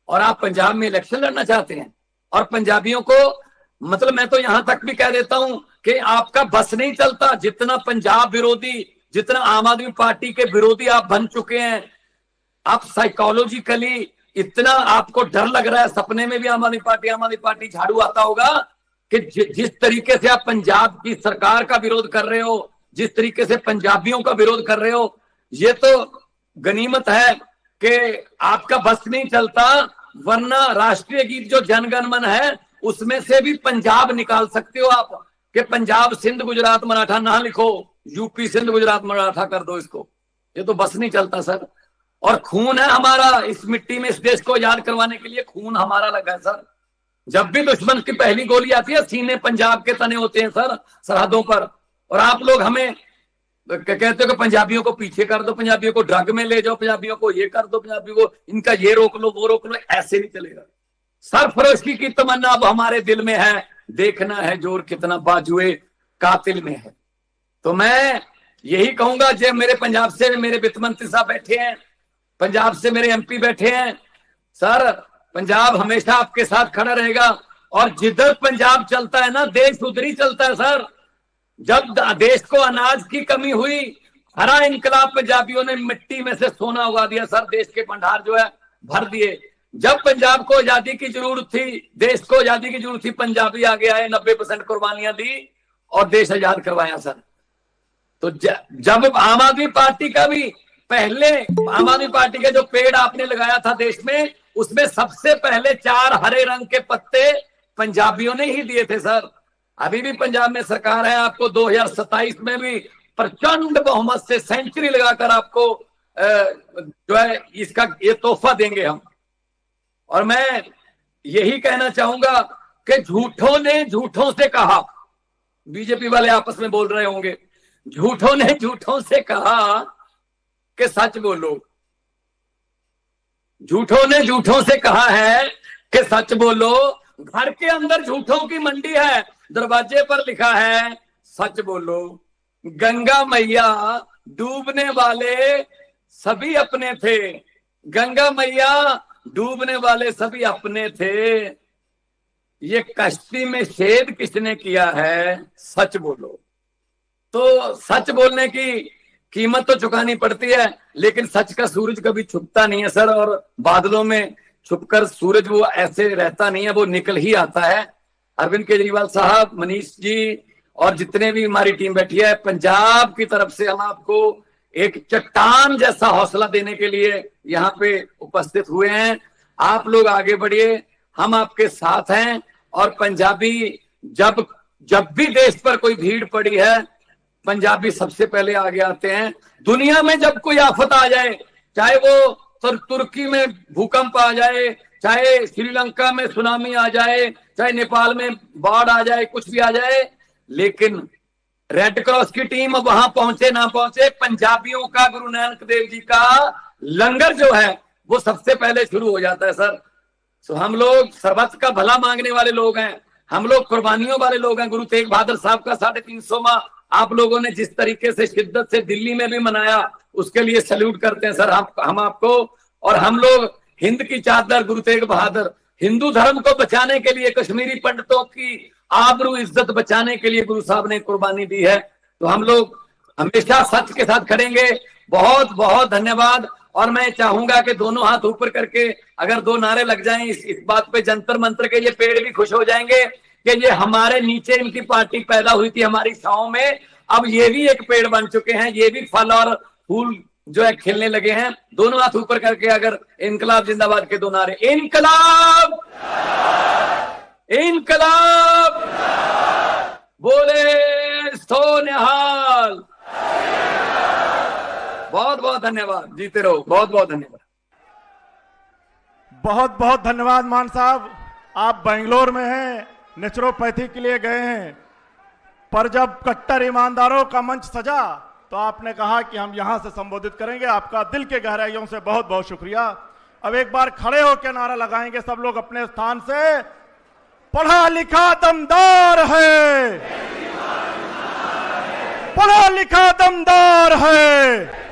और आप पंजाब में इलेक्शन लड़ना चाहते हैं। और पंजाबियों को, मतलब मैं तो यहां तक भी कह देता हूं कि आपका बस नहीं चलता। जितना पंजाब विरोधी, जितना आम आदमी पार्टी के विरोधी आप बन चुके हैं, आप साइकोलॉजिकली इतना आपको डर लग रहा है। सपने में भी आम आदमी पार्टी झाड़ू आता होगा कि जिस तरीके से आप पंजाब की सरकार का विरोध कर रहे हो, जिस तरीके से पंजाबियों का विरोध कर रहे हो, ये तो गनीमत है कि आपका बस नहीं चलता। वरना राष्ट्रीय गीत जो जनगण मन है उसमें से भी पंजाब निकाल सकते हो आप कि पंजाब सिंध गुजरात मराठा ना लिखो, यूपी सिंध गुजरात मराठा कर दो इसको। ये तो बस नहीं चलता सर। और खून है हमारा इस मिट्टी में, इस देश को याद करवाने के लिए खून हमारा लगा है सर। जब भी दुश्मन की पहली गोली आती है, सीने पंजाब के तने होते हैं सर सरहदों पर। और आप लोग हमें कहते हो कि पंजाबियों को पीछे कर दो, पंजाबियों को ड्रग में ले जाओ, पंजाबियों को ये कर दो, पंजाबियों को इनका ये रोक लो, वो रोक लो। ऐसे नहीं चलेगा। सरफरोशी की तमन्ना अब हमारे दिल में है, देखना है जोर कितना बाजुए कातिल में है। तो मैं यही कहूंगा, जब मेरे पंजाब से मेरे वित्त मंत्री साहब बैठे हैं, पंजाब से मेरे एमपी बैठे हैं, सर पंजाब हमेशा आपके साथ खड़ा रहेगा। और जिधर पंजाब चलता है ना, देश उधर ही चलता है सर। जब देश को अनाज की कमी हुई, हरा इनकलाब पंजाबियों ने मिट्टी में से सोना उगा दिया सर, देश के भंडार जो है भर दिए। जब पंजाब को आजादी की जरूरत थी, देश को आजादी की जरूरत थी, पंजाबी आगे आए, 90% कुर्बानियां दी और देश आजाद करवाया सर। तो जब आम आदमी पार्टी का भी, पहले आम आदमी पार्टी का जो पेड़ आपने लगाया था देश में, उसमें सबसे पहले 4 हरे रंग के पत्ते पंजाबियों ने ही दिए थे सर। अभी भी पंजाब में सरकार है, आपको 2027 में भी प्रचंड बहुमत से सेंचुरी लगाकर आपको जो है इसका ये तोहफा देंगे हम। और मैं यही कहना चाहूंगा कि झूठों ने झूठों से कहा, बीजेपी वाले आपस में बोल रहे होंगे, झूठों ने झूठों से कहा कि सच बोलो। झूठों ने झूठों से कहा है कि सच बोलो। घर के अंदर झूठों की मंडी है, दरवाजे पर लिखा है सच बोलो। गंगा मैया डूबने वाले सभी अपने थे, गंगा मैया डूबने वाले सभी अपने थे। ये कश्ती में छेद किसने किया है, सच बोलो। तो सच बोलने की कीमत तो चुकानी पड़ती है, लेकिन सच का सूरज कभी छुपता नहीं है सर। और बादलों में छुपकर सूरज वो ऐसे रहता नहीं है, वो निकल ही आता है। अरविंद केजरीवाल साहब, मनीष जी और जितने भी हमारी टीम बैठी है, पंजाब की तरफ से हम आपको एक चट्टान जैसा हौसला देने के लिए यहाँ पे उपस्थित हुए हैं। आप लोग आगे बढ़िए, हम आपके साथ हैं। और पंजाबी जब भी देश पर कोई भीड़ पड़ी है, पंजाबी सबसे पहले आगे आते हैं। दुनिया में जब कोई आफत आ जाए, चाहे वो तुर्की में भूकंप आ जाए, चाहे श्रीलंका में सुनामी आ जाए, चाहे नेपाल में बाढ़ आ जाए, कुछ भी आ जाए, लेकिन रेड क्रॉस की टीम वहां पहुंचे ना पहुंचे, पंजाबियों का, गुरु नानक देव जी का लंगर जो है वो सबसे पहले शुरू हो जाता है सर। तो हम लोग सरबत का भला मांगने वाले लोग हैं, हम लोग कुर्बानियों वाले लोग हैं। गुरु तेग बहादुर साहब का 350वां आप लोगों ने जिस तरीके से शिद्दत से दिल्ली में भी मनाया, उसके लिए सैल्यूट करते हैं सर हम आपको। और हम लोग हिंद की चादर गुरु तेग बहादुर, हिंदू धर्म को बचाने के लिए, कश्मीरी पंडितों की आबरू इज्जत बचाने के लिए गुरु साहब ने कुर्बानी दी है। तो हम लोग हमेशा सच के साथ खड़ेंगे। बहुत बहुत धन्यवाद। और मैं चाहूंगा कि दोनों हाथ ऊपर करके अगर 2 नारे लग जाएं इस बात पे, जंतर मंत्र के ये पेड़ भी खुश हो जाएंगे कि ये हमारे नीचे इनकी पार्टी पैदा हुई थी हमारी छांव में, अब ये भी एक पेड़ बन चुके हैं, ये भी फल और फूल जो है खिलने लगे हैं। दोनों हाथ ऊपर करके अगर इनकलाब जिंदाबाद के 2 नारे, इनकलाब इनकलाब, बोले सो निहाल। बहुत बहुत धन्यवाद, जीते रहो। बहुत बहुत धन्यवाद। बहुत बहुत धन्यवाद मान साहब। आप बेंगलोर में हैं, नेचुरोपैथी के लिए गए हैं, पर जब कट्टर ईमानदारों का मंच सजा तो आपने कहा कि हम यहां से संबोधित करेंगे। आपका दिल के गहराइयों से बहुत बहुत शुक्रिया। अब एक बार खड़े होकर नारा लगाएंगे सब लोग अपने स्थान से। पढ़ा लिखा दमदार है, पढ़ा लिखा दमदार है,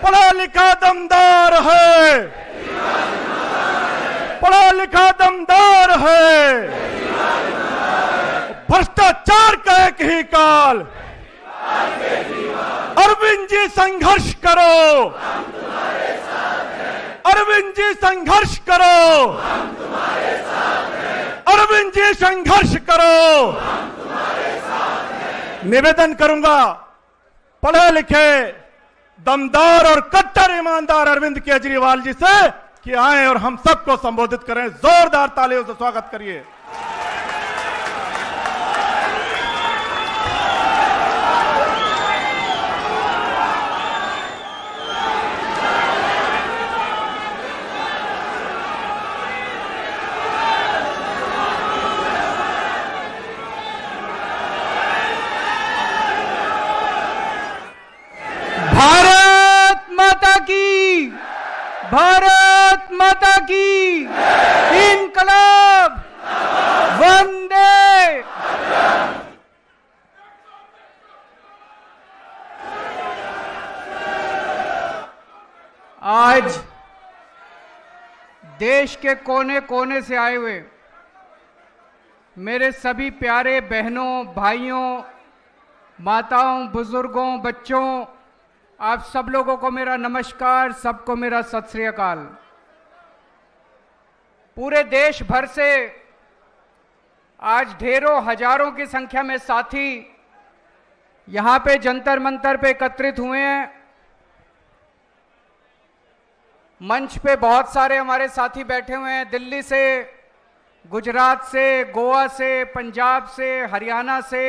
पढ़ा लिखा दमदार है, पढ़ा लिखा दमदार है। भ्रष्टाचार का एक ही काल, अरविंद जी संघर्ष करो, अरविंद जी संघर्ष करो, अरविंद जी संघर्ष करो। निवेदन करूंगा पढ़े लिखे दमदार और कट्टर ईमानदार अरविंद केजरीवाल जी से कि आए और हम सबको संबोधित करें। जोरदार तालियों से स्वागत करिए। भारत माता की, भारत माता की, इनकलाब, वंदे। आज देश के कोने कोने से आए हुए मेरे सभी प्यारे बहनों, भाइयों, माताओं, बुजुर्गों, बच्चों, आप सब लोगों को मेरा नमस्कार, सबको मेरा सत श्री अकाल। पूरे देश भर से आज ढेरों हजारों की संख्या में साथी यहां पे जंतर मंतर पे एकत्रित हुए हैं। मंच पे बहुत सारे हमारे साथी बैठे हुए हैं, दिल्ली से, गुजरात से, गोवा से, पंजाब से, हरियाणा से,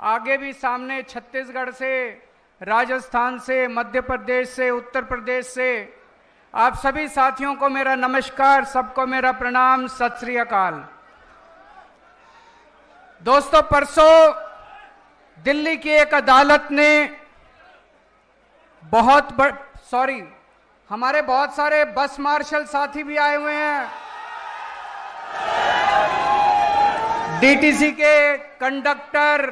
आगे भी सामने छत्तीसगढ़ से, राजस्थान से, मध्य प्रदेश से, उत्तर प्रदेश से। आप सभी साथियों को मेरा नमस्कार, सबको मेरा प्रणाम, सत श्री अकाल। दोस्तों, परसों दिल्ली की एक अदालत ने हमारे बहुत सारे बस मार्शल साथी भी आए हुए हैं, डीटीसी के कंडक्टर,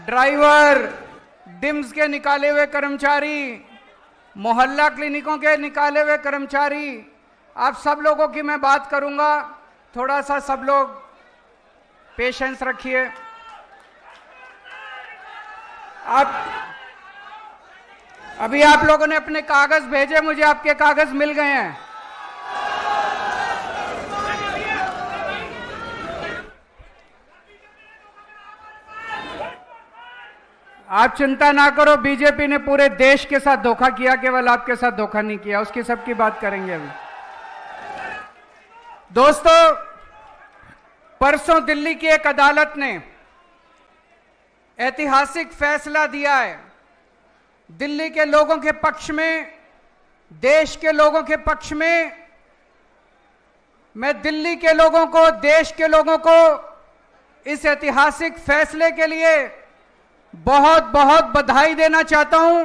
ड्राइवर, डिम्स के निकाले हुए कर्मचारी, मोहल्ला क्लिनिकों के निकाले हुए कर्मचारी, आप सब लोगों की मैं बात करूंगा। थोड़ा सा सब लोग पेशेंस रखिए। अभी आप लोगों ने अपने कागज भेजे, मुझे आपके कागज मिल गए हैं। आप चिंता ना करो, बीजेपी ने पूरे देश के साथ धोखा किया, केवल आपके साथ धोखा नहीं किया। उसकी सबकी बात करेंगे अभी। दोस्तों, परसों दिल्ली की एक अदालत ने ऐतिहासिक फैसला दिया है दिल्ली के लोगों के पक्ष में, देश के लोगों के पक्ष में। मैं दिल्ली के लोगों को, देश के लोगों को इस ऐतिहासिक फैसले के लिए बहुत बहुत बधाई देना चाहता हूं।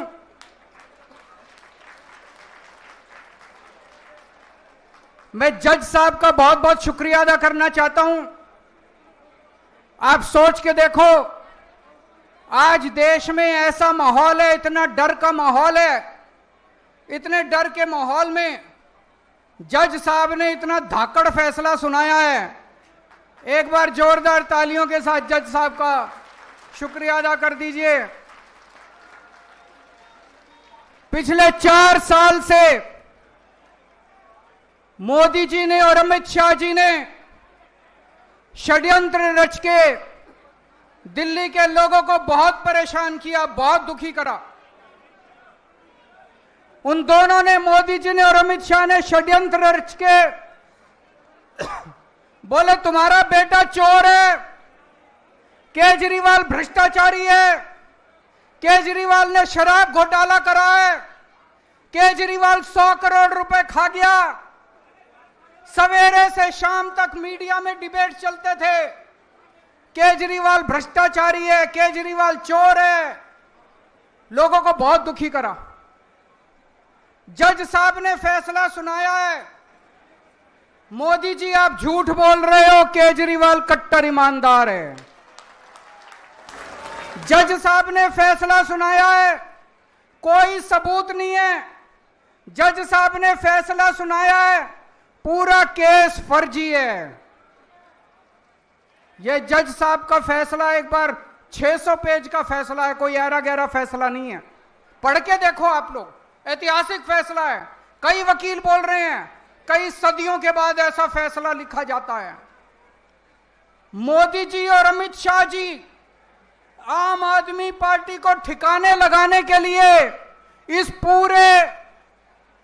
मैं जज साहब का बहुत बहुत शुक्रिया अदा करना चाहता हूं। आप सोच के देखो, आज देश में ऐसा माहौल है, इतना डर का माहौल है, इतने डर के माहौल में जज साहब ने इतना धाकड़ फैसला सुनाया है। एक बार जोरदार तालियों के साथ जज साहब का शुक्रिया अदा कर दीजिए। पिछले 4 साल से मोदी जी ने और अमित शाह जी ने षड्यंत्र रच के दिल्ली के लोगों को बहुत परेशान किया, बहुत दुखी करा। उन दोनों ने, मोदी जी ने और अमित शाह ने षड्यंत्र रच के बोले तुम्हारा बेटा चोर है, केजरीवाल भ्रष्टाचारी है, केजरीवाल ने शराब घोटाला करा है, केजरीवाल 100 करोड़ रुपए खा गया। सवेरे से शाम तक मीडिया में डिबेट चलते थे, केजरीवाल भ्रष्टाचारी है, केजरीवाल चोर है। लोगों को बहुत दुखी करा। जज साहब ने फैसला सुनाया है, मोदी जी आप झूठ बोल रहे हो, केजरीवाल कट्टर ईमानदार है। जज साहब ने फैसला सुनाया है, कोई सबूत नहीं है। जज साहब ने फैसला सुनाया है, पूरा केस फर्जी है। यह जज साहब का फैसला एक बार 600 पेज का फैसला है, कोई ऐरा गहरा फैसला नहीं है। पढ़ के देखो आप लोग, ऐतिहासिक फैसला है। कई वकील बोल रहे हैं कई सदियों के बाद ऐसा फैसला लिखा जाता है। मोदी जी और अमित शाह जी आम आदमी पार्टी को ठिकाने लगाने के लिए इस पूरे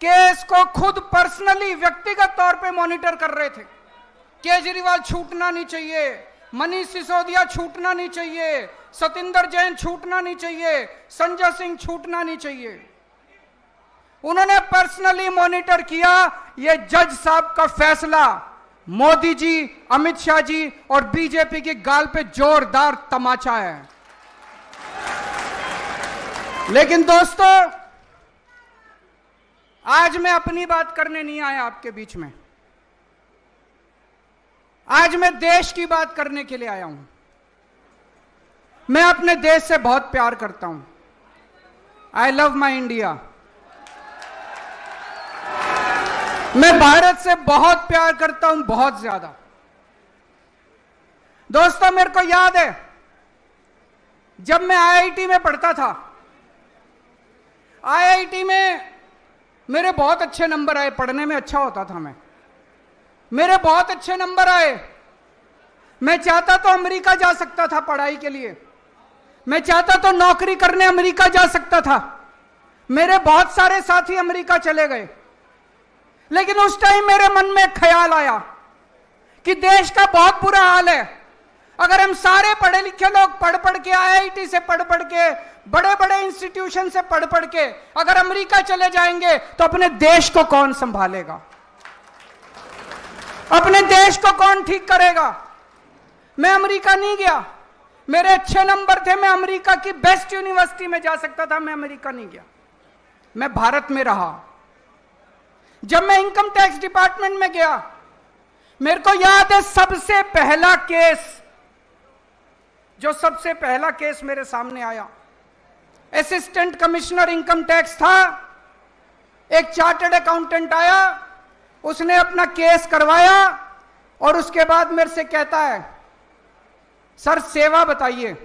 केस को खुद पर्सनली, व्यक्तिगत तौर पे मॉनिटर कर रहे थे। केजरीवाल छूटना नहीं चाहिए, मनीष सिसोदिया छूटना नहीं चाहिए, सतेंद्र जैन छूटना नहीं चाहिए, संजय सिंह छूटना नहीं चाहिए। उन्होंने पर्सनली मॉनिटर किया। यह जज साहब का फैसला मोदी जी, अमित शाह जी और बीजेपी की गाल पे जोरदार तमाचा है। लेकिन दोस्तों, आज मैं अपनी बात करने नहीं आया आपके बीच में, आज मैं देश की बात करने के लिए आया हूं। मैं अपने देश से बहुत प्यार करता हूं। I love my India. मैं भारत से बहुत प्यार करता हूं, बहुत ज्यादा। दोस्तों, मेरे को याद है जब मैं आईआईटी में पढ़ता था, आईआईटी में मेरे बहुत अच्छे नंबर आए, पढ़ने में अच्छा होता था मैं, मेरे बहुत अच्छे नंबर आए। मैं चाहता तो अमेरिका जा सकता था पढ़ाई के लिए, मैं चाहता तो नौकरी करने अमेरिका जा सकता था। मेरे बहुत सारे साथी अमेरिका चले गए। लेकिन उस टाइम मेरे मन में एक ख्याल आया कि देश का बहुत बुरा हाल है। अगर हम सारे पढ़े लिखे लोग पढ़ पढ़ के, आईआईटी से पढ़ पढ़ के, बड़े बड़े इंस्टीट्यूशन से पढ़ पढ़ के अगर अमेरिका चले जाएंगे तो अपने देश को कौन संभालेगा, अपने देश को कौन ठीक करेगा। मैं अमेरिका नहीं गया, मेरे अच्छे नंबर थे, मैं अमेरिका की बेस्ट यूनिवर्सिटी में जा सकता था, मैं अमेरिका नहीं गया, मैं भारत में रहा। जब मैं इनकम टैक्स डिपार्टमेंट में गया, मेरे को याद है सबसे पहला केस मेरे सामने आया, असिस्टेंट कमिश्नर इनकम टैक्स था, एक चार्टर्ड अकाउंटेंट आया, उसने अपना केस करवाया और उसके बाद मेरे से कहता है, सर सेवा बताइए।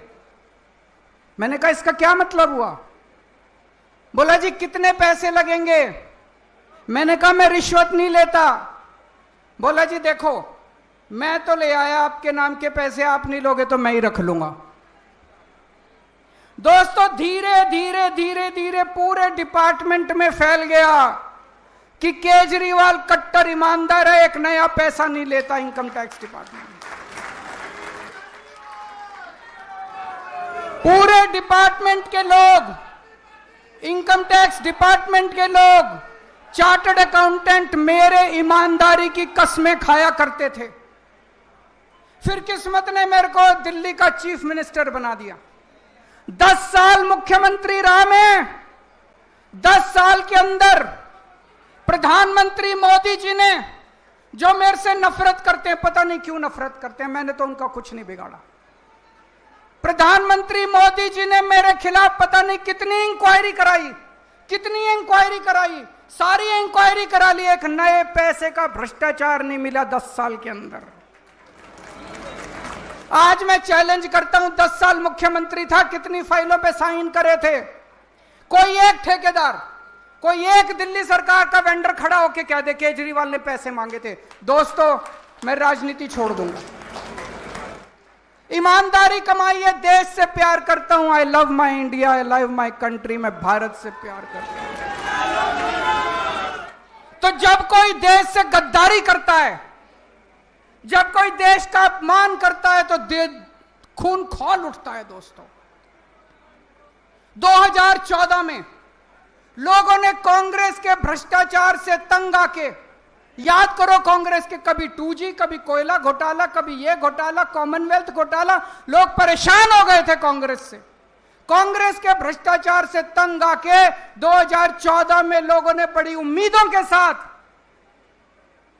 मैंने कहा इसका क्या मतलब हुआ? बोला जी कितने पैसे लगेंगे? मैंने कहा मैं रिश्वत नहीं लेता। बोला जी देखो, मैं तो ले आया आपके नाम के पैसे, आप नहीं लोगे तो मैं ही रख लूंगा। दोस्तों धीरे धीरे धीरे धीरे पूरे डिपार्टमेंट में फैल गया कि केजरीवाल कट्टर ईमानदार है, एक नया पैसा नहीं लेता इनकम टैक्स डिपार्टमेंट। पूरे डिपार्टमेंट के लोग, इनकम टैक्स डिपार्टमेंट के लोग, चार्टर्ड अकाउंटेंट मेरे ईमानदारी की कसमें खाया करते थे। फिर किस्मत ने मेरे को दिल्ली का चीफ मिनिस्टर बना दिया। 10 साल मुख्यमंत्री रहा मैं। 10 साल के अंदर प्रधानमंत्री मोदी जी ने, जो मेरे से नफरत करते हैं, पता नहीं क्यों नफरत करते हैं, मैंने तो उनका कुछ नहीं बिगाड़ा। प्रधानमंत्री मोदी जी ने मेरे खिलाफ पता नहीं कितनी इंक्वायरी कराई, कितनी इंक्वायरी कराई, सारी इंक्वायरी करा ली, एक नए पैसे का भ्रष्टाचार नहीं मिला 10 साल के अंदर। आज मैं चैलेंज करता हूं, 10 साल मुख्यमंत्री था, कितनी फाइलों पे साइन करे थे? कोई एक ठेकेदार, कोई एक दिल्ली सरकार का वेंडर खड़ा होके कह दे केजरीवाल ने पैसे मांगे थे। दोस्तों मैं राजनीति छोड़ दूंगा, ईमानदारी कमाई है, देश से प्यार करता हूं। I love my India, I love my country, मैं भारत से प्यार करता हूं। तो जब कोई देश से गद्दारी करता है, जब कोई देश का अपमान करता है, तो खून खौल उठता है। दोस्तों 2014 में लोगों ने कांग्रेस के भ्रष्टाचार से तंग आके, याद करो कांग्रेस के कभी 2G, कभी कोयला घोटाला, कभी ये घोटाला, कॉमनवेल्थ घोटाला, लोग परेशान हो गए थे कांग्रेस से। कांग्रेस के भ्रष्टाचार से तंग आके 2014 में लोगों ने बड़ी उम्मीदों के साथ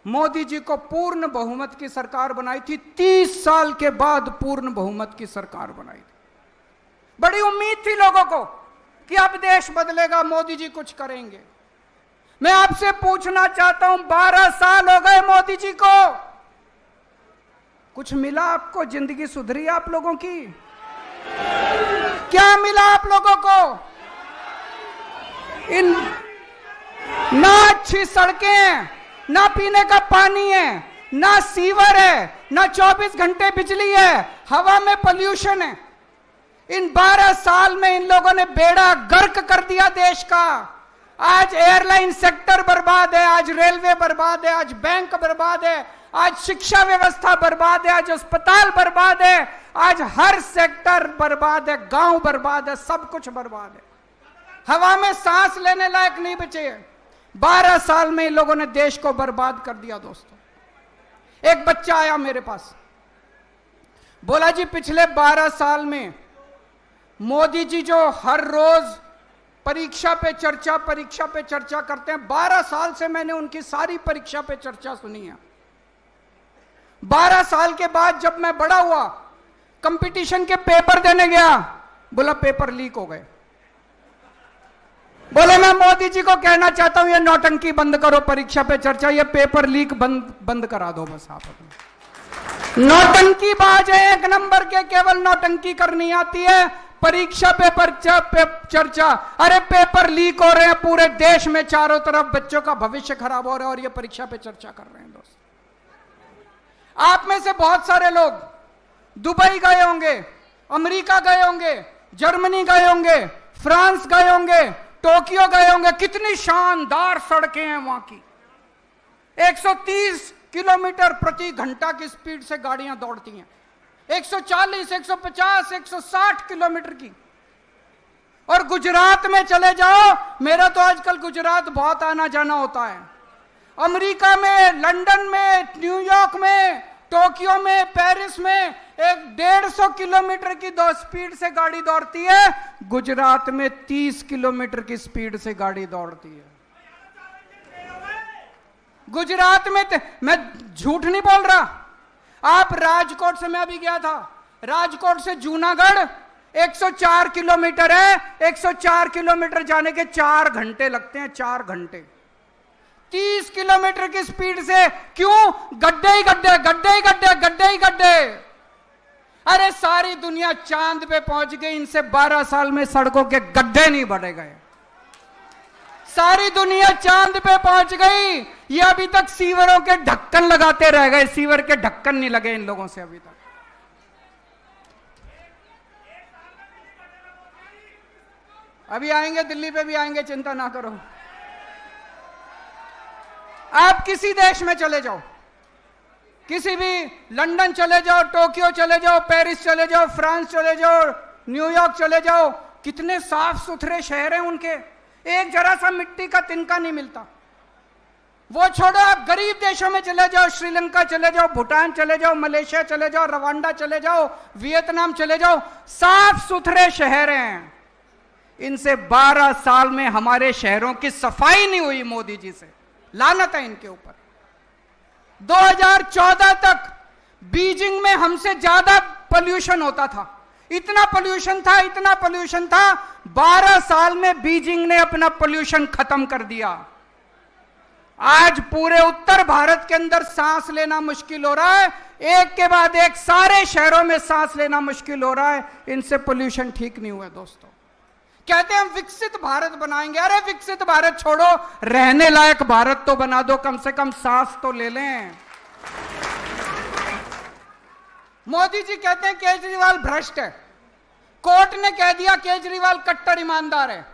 मोदी जी को पूर्ण बहुमत की सरकार बनाई थी। 30 साल के बाद पूर्ण बहुमत की सरकार बनाई थी। बड़ी उम्मीद थी लोगों को कि अब देश बदलेगा, मोदी जी कुछ करेंगे। मैं आपसे पूछना चाहता हूं, 12 साल हो गए मोदी जी को, कुछ मिला आपको? जिंदगी सुधरी आप लोगों की? क्या मिला आप लोगों को? इन ना अच्छी सड़कें हैं, ना पीने का पानी है, ना सीवर है, ना 24 घंटे बिजली है, हवा में पोल्यूशन है। इन 12 साल में इन लोगों ने बेड़ा गर्क कर दिया देश का। आज एयरलाइन सेक्टर बर्बाद है, आज रेलवे बर्बाद है, आज बैंक बर्बाद है, आज शिक्षा व्यवस्था बर्बाद है, आज अस्पताल बर्बाद है, आज हर सेक्टर बर्बाद है, गांव बर्बाद है, सब कुछ बर्बाद है। हवा में सांस लेने लायक नहीं बचे। 12 साल में इन लोगों ने देश को बर्बाद कर दिया। दोस्तों एक बच्चा आया मेरे पास, बोला जी पिछले 12 साल में मोदी जी जो हर रोज परीक्षा पे चर्चा करते हैं, 12 साल से मैंने उनकी सारी परीक्षा पे चर्चा सुनी है। 12 साल के बाद जब मैं बड़ा हुआ, कंपटीशन के पेपर देने गया, बोला पेपर लीक हो गए। बोले मैं मोदी जी को कहना चाहता हूं, ये नौटंकी बंद करो, परीक्षा पे चर्चा, ये पेपर लीक बंद करा दो बस। आप नौटंकी बाज है, एक नंबर के, केवल नौटंकी करनी आती है। परीक्षा पेपर चर्चा, अरे पेपर लीक हो रहे हैं पूरे देश में, चारों तरफ बच्चों का भविष्य खराब हो रहा है, और ये परीक्षा पे चर्चा कर रहे हैं। दोस्त आप में से बहुत सारे लोग दुबई गए होंगे, अमेरिका गए होंगे, जर्मनी गए होंगे, फ्रांस गए होंगे, टोक्यो गए होंगे। कितनी शानदार सड़कें हैं वहां की। 130 किलोमीटर प्रति घंटा की स्पीड से गाड़ियां दौड़ती हैं, 140, 150, 160 किलोमीटर की। और गुजरात में चले जाओ, मेरा तो आजकल गुजरात बहुत आना जाना होता है। अमेरिका में, लंदन में, न्यूयॉर्क में, टोक्यो में, पेरिस में 150 किलोमीटर की स्पीड से गाड़ी दौड़ती है। गुजरात में 30 किलोमीटर की स्पीड से गाड़ी दौड़ती है। गुजरात में मैं झूठ नहीं बोल रहा। आप राजकोट से, मैं अभी गया था, राजकोट से जूनागढ़ 104 किलोमीटर है। 104 किलोमीटर जाने के 4 घंटे लगते हैं, 4 घंटे। 30 किलोमीटर की स्पीड से, क्यों? गड्ढे ही गड्ढे, गड्ढे ही गड्ढे, गड्ढे ही गड्ढे। अरे सारी दुनिया चांद पे पहुंच गई, इनसे 12 साल में सड़कों के गड्ढे नहीं भरे गए। सारी दुनिया चांद पे पहुंच गई, ये अभी तक सीवरों के ढक्कन लगाते रह गए। सीवर के ढक्कन नहीं लगे इन लोगों से अभी तक। अभी आएंगे, दिल्ली पे भी आएंगे, चिंता ना करो। आप किसी देश में चले जाओ, किसी भी लंदन चले जाओ, टोक्यो चले जाओ, पेरिस चले जाओ, फ्रांस चले जाओ, न्यूयॉर्क चले जाओ, कितने साफ सुथरे शहर हैं उनके, एक जरा सा मिट्टी का तिनका नहीं मिलता। वो छोड़ो, आप गरीब देशों में चले जाओ, श्रीलंका चले जाओ, भूटान चले जाओ, मलेशिया चले जाओ, रवांडा चले जाओ, वियतनाम चले जाओ, साफ सुथरे शहर हैं। इनसे 12 साल में हमारे शहरों की सफाई नहीं हुई मोदी जी से, लानत है इनके ऊपर। 2014 तक बीजिंग में हमसे ज्यादा पोल्यूशन होता था, इतना पोल्यूशन था, इतना पोल्यूशन था। 12 साल में बीजिंग ने अपना पोल्यूशन खत्म कर दिया। आज पूरे उत्तर भारत के अंदर सांस लेना मुश्किल हो रहा है, एक के बाद एक सारे शहरों में सांस लेना मुश्किल हो रहा है। इनसे पोल्यूशन ठीक नहीं हुआ दोस्तों। कहते हैं हम विकसित भारत बनाएंगे। अरे विकसित भारत छोड़ो, रहने लायक भारत तो बना दो, कम से कम सांस तो ले लें। मोदी जी कहते हैं केजरीवाल भ्रष्ट है, कोर्ट ने कह दिया केजरीवाल कट्टर ईमानदार है।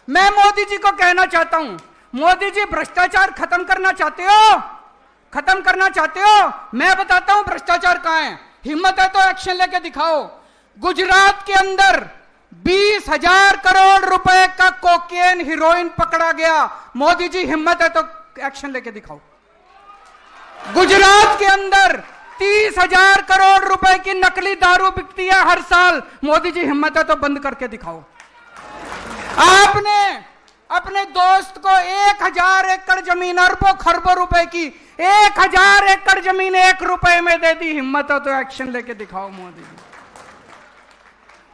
मैं मोदी जी को कहना चाहता हूं, मोदी जी भ्रष्टाचार खत्म करना चाहते हो? खत्म करना चाहते हो? मैं बताता हूं भ्रष्टाचार कहां है। हिम्मत है तो एक्शन लेके दिखाओ। गुजरात के अंदर 20,000 करोड़ रुपए का कोकेन हीरोइन पकड़ा गया। मोदी जी हिम्मत है तो एक्शन लेके दिखाओ। गुजरात के अंदर 30,000 करोड़ रुपए की नकली दारू बिकती है हर साल। मोदी जी हिम्मत है तो बंद करके दिखाओ। आपने अपने दोस्त को 1,000 एकड़ जमीन, अरबों खरबों रुपए की 1,000 एकड़ जमीन 1 रुपए में दे दी। हिम्मत है तो एक्शन लेके दिखाओ मोदी जी।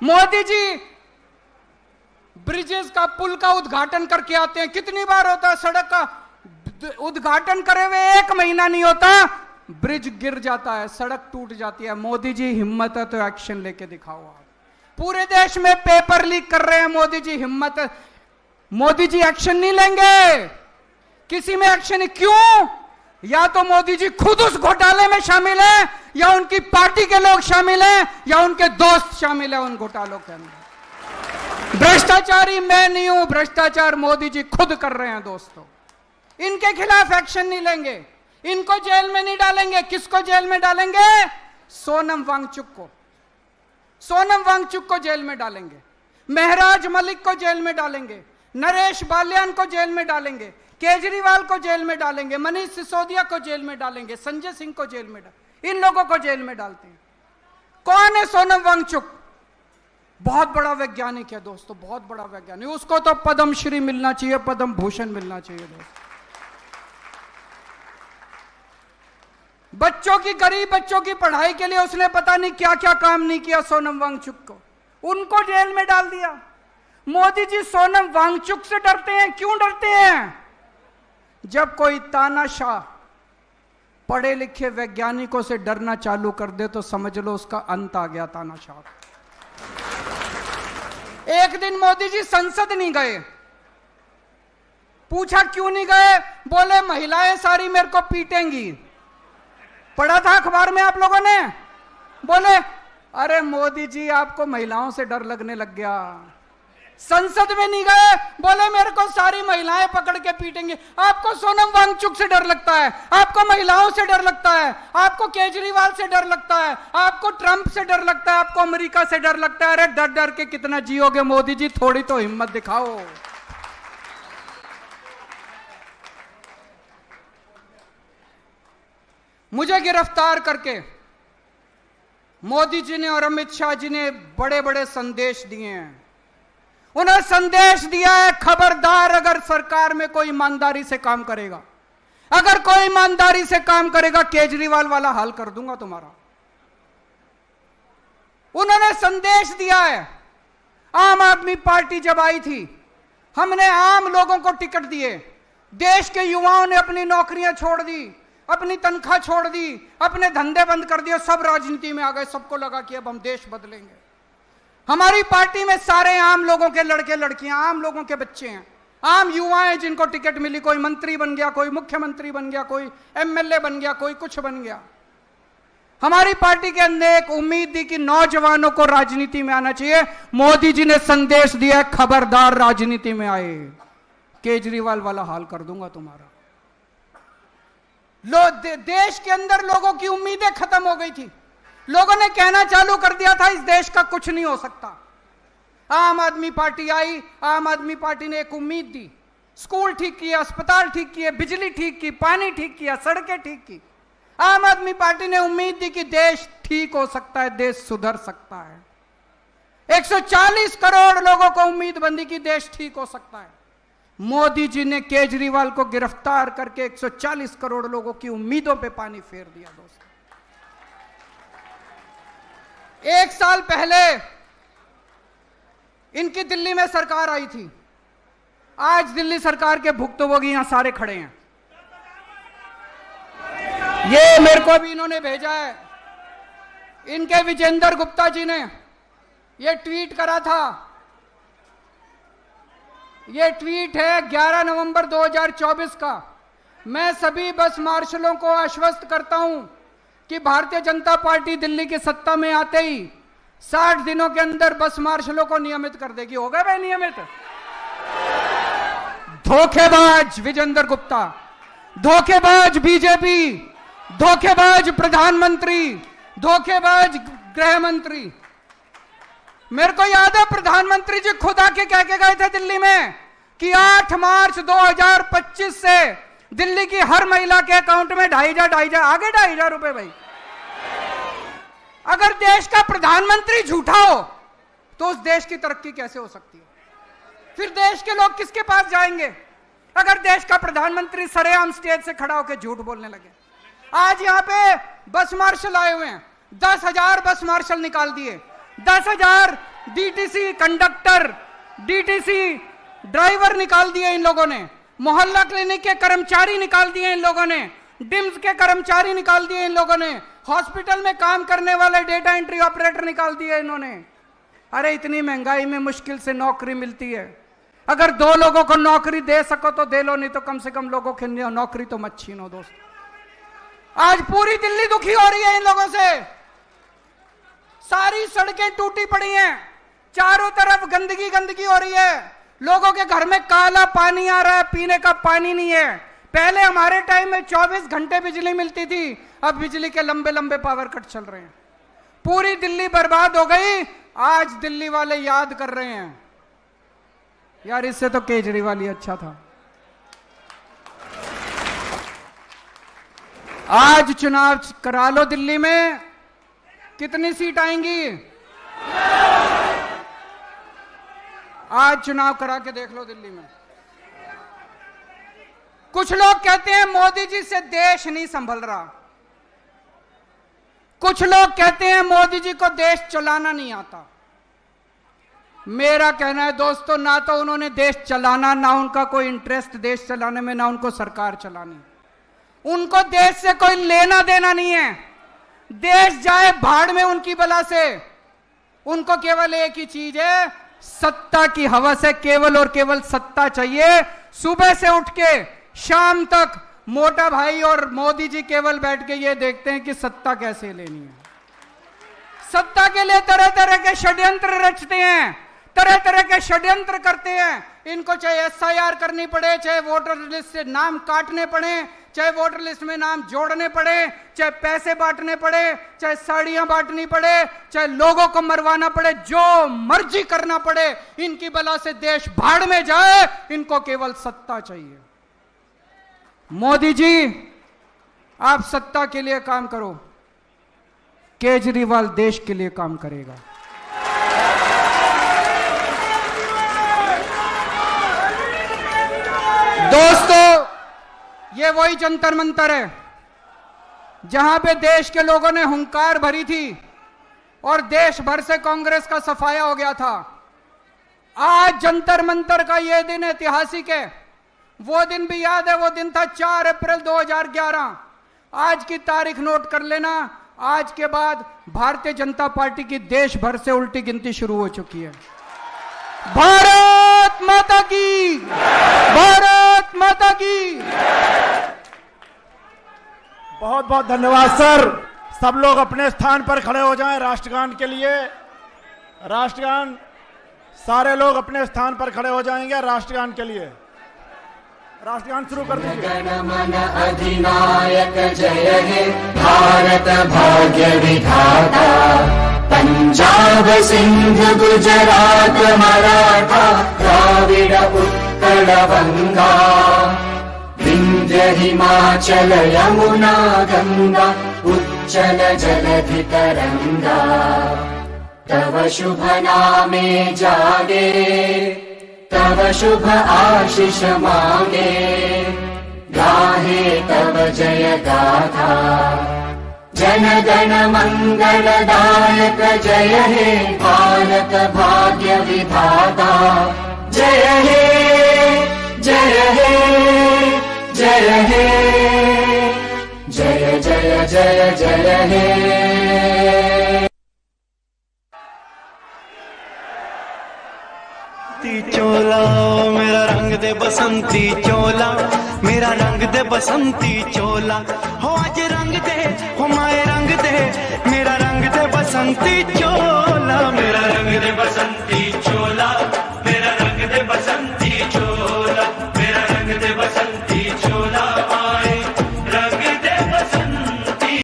मोदी जी ब्रिजेस का, पुल का उद्घाटन करके आते हैं, कितनी बार होता है? सड़क का उद्घाटन करे हुए 1 महीना नहीं होता, ब्रिज गिर जाता है, सड़क टूट जाती है। मोदी जी हिम्मत है तो एक्शन लेके दिखाओ। आप पूरे देश में पेपर लीक कर रहे हैं, मोदी जी हिम्मत है। मोदी जी एक्शन नहीं लेंगे, किसी में एक्शन नहीं। क्यों? या तो मोदी जी खुद उस घोटाले में शामिल है, या उनकी पार्टी के लोग शामिल हैं, या उनके दोस्त शामिल है उन घोटालों के अंदर। भ्रष्टाचारी मैं नहीं हूं, भ्रष्टाचार मोदी जी खुद कर रहे हैं दोस्तों। इनके खिलाफ एक्शन नहीं लेंगे, इनको जेल में नहीं डालेंगे। किसको जेल में डालेंगे? सोनम वांगचुक को। सोनम वांगचुक को जेल में डालेंगे, महराज मलिक को जेल में डालेंगे, नरेश बाल्यान को जेल में डालेंगे, केजरीवाल को जेल में डालेंगे, मनीष सिसोदिया को जेल में डालेंगे, संजय सिंह को जेल में डालेंगे। इन लोगों को जेल में डालते हैं। कौन है सोनम वांगचुक? बहुत बड़ा वैज्ञानिक है दोस्तों, बहुत बड़ा वैज्ञानिक। उसको तो पद्मश्री मिलना चाहिए, पद्म भूषण मिलना चाहिए दोस्तों। बच्चों की, गरीब बच्चों की पढ़ाई के लिए उसने पता नहीं क्या क्या काम नहीं किया सोनम वांगचुक को, उनको जेल में डाल दिया। मोदी जी सोनम वांगचुक से डरते हैं। क्यों डरते हैं? जब कोई तानाशाह पढ़े लिखे वैज्ञानिकों से डरना चालू कर दे तो समझ लो उसका अंत आ गया तानाशाह। एक दिन मोदी जी संसद नहीं गए। पूछा क्यों नहीं गए? बोले महिलाएं सारी मेरे को पीटेंगी। पढ़ा था अखबार में आप लोगों ने? बोले अरे मोदी जी आपको महिलाओं से डर लगने लग गया। संसद में नहीं गए, बोले मेरे को सारी महिलाएं पकड़ के पीटेंगे। आपको सोनम वांगचुक से डर लगता है, आपको महिलाओं से डर लगता है, आपको केजरीवाल से डर लगता है, आपको ट्रंप से डर लगता है, आपको अमेरिका से डर लगता है। अरे डर डर के कितना जियोगे मोदी जी, थोड़ी तो हिम्मत दिखाओ। मुझे गिरफ्तार करके मोदी जी ने और अमित शाह जी ने बड़े बड़े संदेश दिए हैं। उन्हें संदेश दिया है, खबरदार अगर सरकार में कोई ईमानदारी से काम करेगा, अगर कोई ईमानदारी से काम करेगा, केजरीवाल वाला हाल कर दूंगा तुम्हारा। उन्होंने संदेश दिया है। आम आदमी पार्टी जब आई थी, हमने आम लोगों को टिकट दिए। देश के युवाओं ने अपनी नौकरियां छोड़ दी, अपनी तनख्वाह छोड़ दी, अपने धंधे बंद कर दिए, सब राजनीति में आ गए। सबको लगा कि अब हम देश बदलेंगे। हमारी पार्टी में सारे आम लोगों के लड़के लड़कियां, आम लोगों के बच्चे हैं, आम युवा हैं जिनको टिकट मिली। कोई मंत्री बन गया, कोई मुख्यमंत्री बन गया, कोई एमएलए बन गया, कोई कुछ बन गया। हमारी पार्टी के अंदर एक उम्मीद थी कि नौजवानों को राजनीति में आना चाहिए। मोदी जी ने संदेश दिया, खबरदार राजनीति में आए, केजरीवाल वाला हाल कर दूंगा तुम्हारा। देश के अंदर लोगों की उम्मीदें खत्म हो गई थी। लोगों ने कहना चालू कर दिया था इस देश का कुछ नहीं हो सकता। आम आदमी पार्टी आई, आम आदमी पार्टी ने एक उम्मीद दी, स्कूल ठीक किए, अस्पताल ठीक किए, बिजली ठीक की, पानी ठीक किया, सड़कें ठीक की। आम आदमी पार्टी ने उम्मीद दी कि देश ठीक हो सकता है, देश सुधर सकता है। 140 करोड़ लोगों को उम्मीद बंदी की देश ठीक हो सकता है। मोदी जी ने केजरीवाल को गिरफ्तार करके 140 करोड़ लोगों की उम्मीदों पे पानी फेर दिया। दोस्तों, 1 साल पहले इनकी दिल्ली में सरकार आई थी। आज दिल्ली सरकार के भुक्तभोगी यहां सारे खड़े हैं। ये मेरे को भी इन्होंने भेजा है, इनके विजेंद्र गुप्ता जी ने ये ट्वीट करा था। ये ट्वीट है 11 नवंबर 2024 का। मैं सभी बस मार्शलों को आश्वस्त करता हूं कि भारतीय जनता पार्टी दिल्ली की सत्ता में आते ही 60 दिनों के अंदर बस मार्शलों को नियमित कर देगी। हो गए भाई नियमित? धोखेबाज विजेंद्र गुप्ता, धोखेबाज बीजेपी, धोखेबाज प्रधानमंत्री, धोखेबाज गृह मंत्री। मेरे को याद है प्रधानमंत्री जी खुद आके कह के गए थे दिल्ली में कि 8 मार्च 2025 से दिल्ली की हर महिला के अकाउंट में 2,500 आगे 2,500 रुपए। भाई अगर देश का प्रधानमंत्री झूठा हो तो उस देश की तरक्की कैसे हो सकती है? फिर देश के लोग किसके पास जाएंगे? अगर देश का प्रधानमंत्री सरेआम स्टेज से खड़ा होकर झूठ बोलने लगे। आज यहां पे बस मार्शल आए हुए हैं, 10,000 बस मार्शल निकाल दिए, 10,000 डीटीसी कंडक्टर, डीटीसी ड्राइवर निकाल दिए इन लोगों ने, मोहल्ला क्लिनिक के कर्मचारी निकाल दिए इन लोगों ने, डिम्स के कर्मचारी निकाल दिए इन लोगों ने, हॉस्पिटल में काम करने वाले डेटा एंट्री ऑपरेटर निकाल दिए इन्होंने। अरे इतनी महंगाई में मुश्किल से नौकरी मिलती है। अगर 2 लोगों को नौकरी दे सको तो दे लो, नहीं तो कम से कम लोगों की नौकरी तो मत छीनो। दोस्त, आज पूरी दिल्ली दुखी हो रही है इन लोगों से। सारी सड़कें टूटी पड़ी हैं, चारों तरफ गंदगी गंदगी हो रही है, लोगों के घर में काला पानी आ रहा है, पीने का पानी नहीं है। पहले हमारे टाइम में 24 घंटे बिजली मिलती थी, अब बिजली के लंबे लंबे पावर कट चल रहे हैं। पूरी दिल्ली बर्बाद हो गई। आज दिल्ली वाले याद कर रहे हैं, यार इससे तो केजरीवाल ही अच्छा था। आज चुनाव करा लो दिल्ली में, कितनी सीट आएंगी? आज चुनाव करा के देख लो दिल्ली में। कुछ लोग कहते हैं मोदी जी से देश नहीं संभल रहा, कुछ लोग कहते हैं मोदी जी को देश चलाना नहीं आता। मेरा कहना है दोस्तों, ना तो उन्होंने देश चलाना, ना उनका कोई इंटरेस्ट देश चलाने में, ना उनको सरकार चलानी। उनको देश से कोई लेना देना नहीं है। देश जाए भाड़ में उनकी बला से। उनको केवल एक ही चीज है, सत्ता की हवा से केवल और केवल सत्ता चाहिए। सुबह से उठ के शाम तक मोटा भाई और मोदी जी केवल बैठ के ये देखते हैं कि सत्ता कैसे लेनी है। सत्ता के लिए तरह तरह के षड्यंत्र रचते हैं, तरह तरह के षड्यंत्र करते हैं। इनको चाहे SIR करनी पड़े, चाहे वोटर लिस्ट से नाम काटने पड़े, चाहे वोटर लिस्ट में नाम जोड़ने पड़े, चाहे पैसे बांटने पड़े, चाहे साड़ियां बांटनी पड़े, चाहे लोगों को मरवाना पड़े, जो मर्जी करना पड़े, इनकी बला से देश भाड़ में जाए। इनको केवल सत्ता चाहिए। मोदी जी, आप सत्ता के लिए काम करो, केजरीवाल देश के लिए काम करेगा। दोस्तों, ये वही जंतर मंतर है जहां पे देश के लोगों ने हुंकार भरी थी और देश भर से कांग्रेस का सफाया हो गया था। आज जंतर मंतर का ये दिन ऐतिहासिक है। वो दिन भी याद है, वो दिन था 4 अप्रैल 2011। आज की तारीख नोट कर लेना। आज के बाद भारतीय जनता पार्टी की देश भर से उल्टी गिनती शुरू हो चुकी है। भारत माता की, भारत माता की। बहुत बहुत धन्यवाद सर। सब लोग अपने स्थान पर खड़े हो जाएं राष्ट्रगान के लिए। राष्ट्रगान, सारे लोग अपने स्थान पर खड़े हो जाएंगे राष्ट्रगान के लिए। राष्ट्रगान शुरू कर दीजिए। जनगण अधिनायक जय हे भारत भाग्य विधाता, पंजाब सिंध गुजरात मराठा द्राविड़ उत्कल बंगा, विंध्य हिमाचल यमुना गंगा उच्चल जलधि तरंगा, तव शुभ नामे जागे तव शुभ आशीष मांगे, गाहे तव जय गाथा जन गण मंगलदायक जय हे भारत भाग्य विधाता, जय हे जय हे जय हे जय जय जय जय हे। चोला मेरा रंग दे बसंती चोला, मेरा रंग दे बसंती चोला, हो आज रंग दे हो माए रंग दे, मेरा रंग दे बसंती चोला, मेरा रंग दे बसंती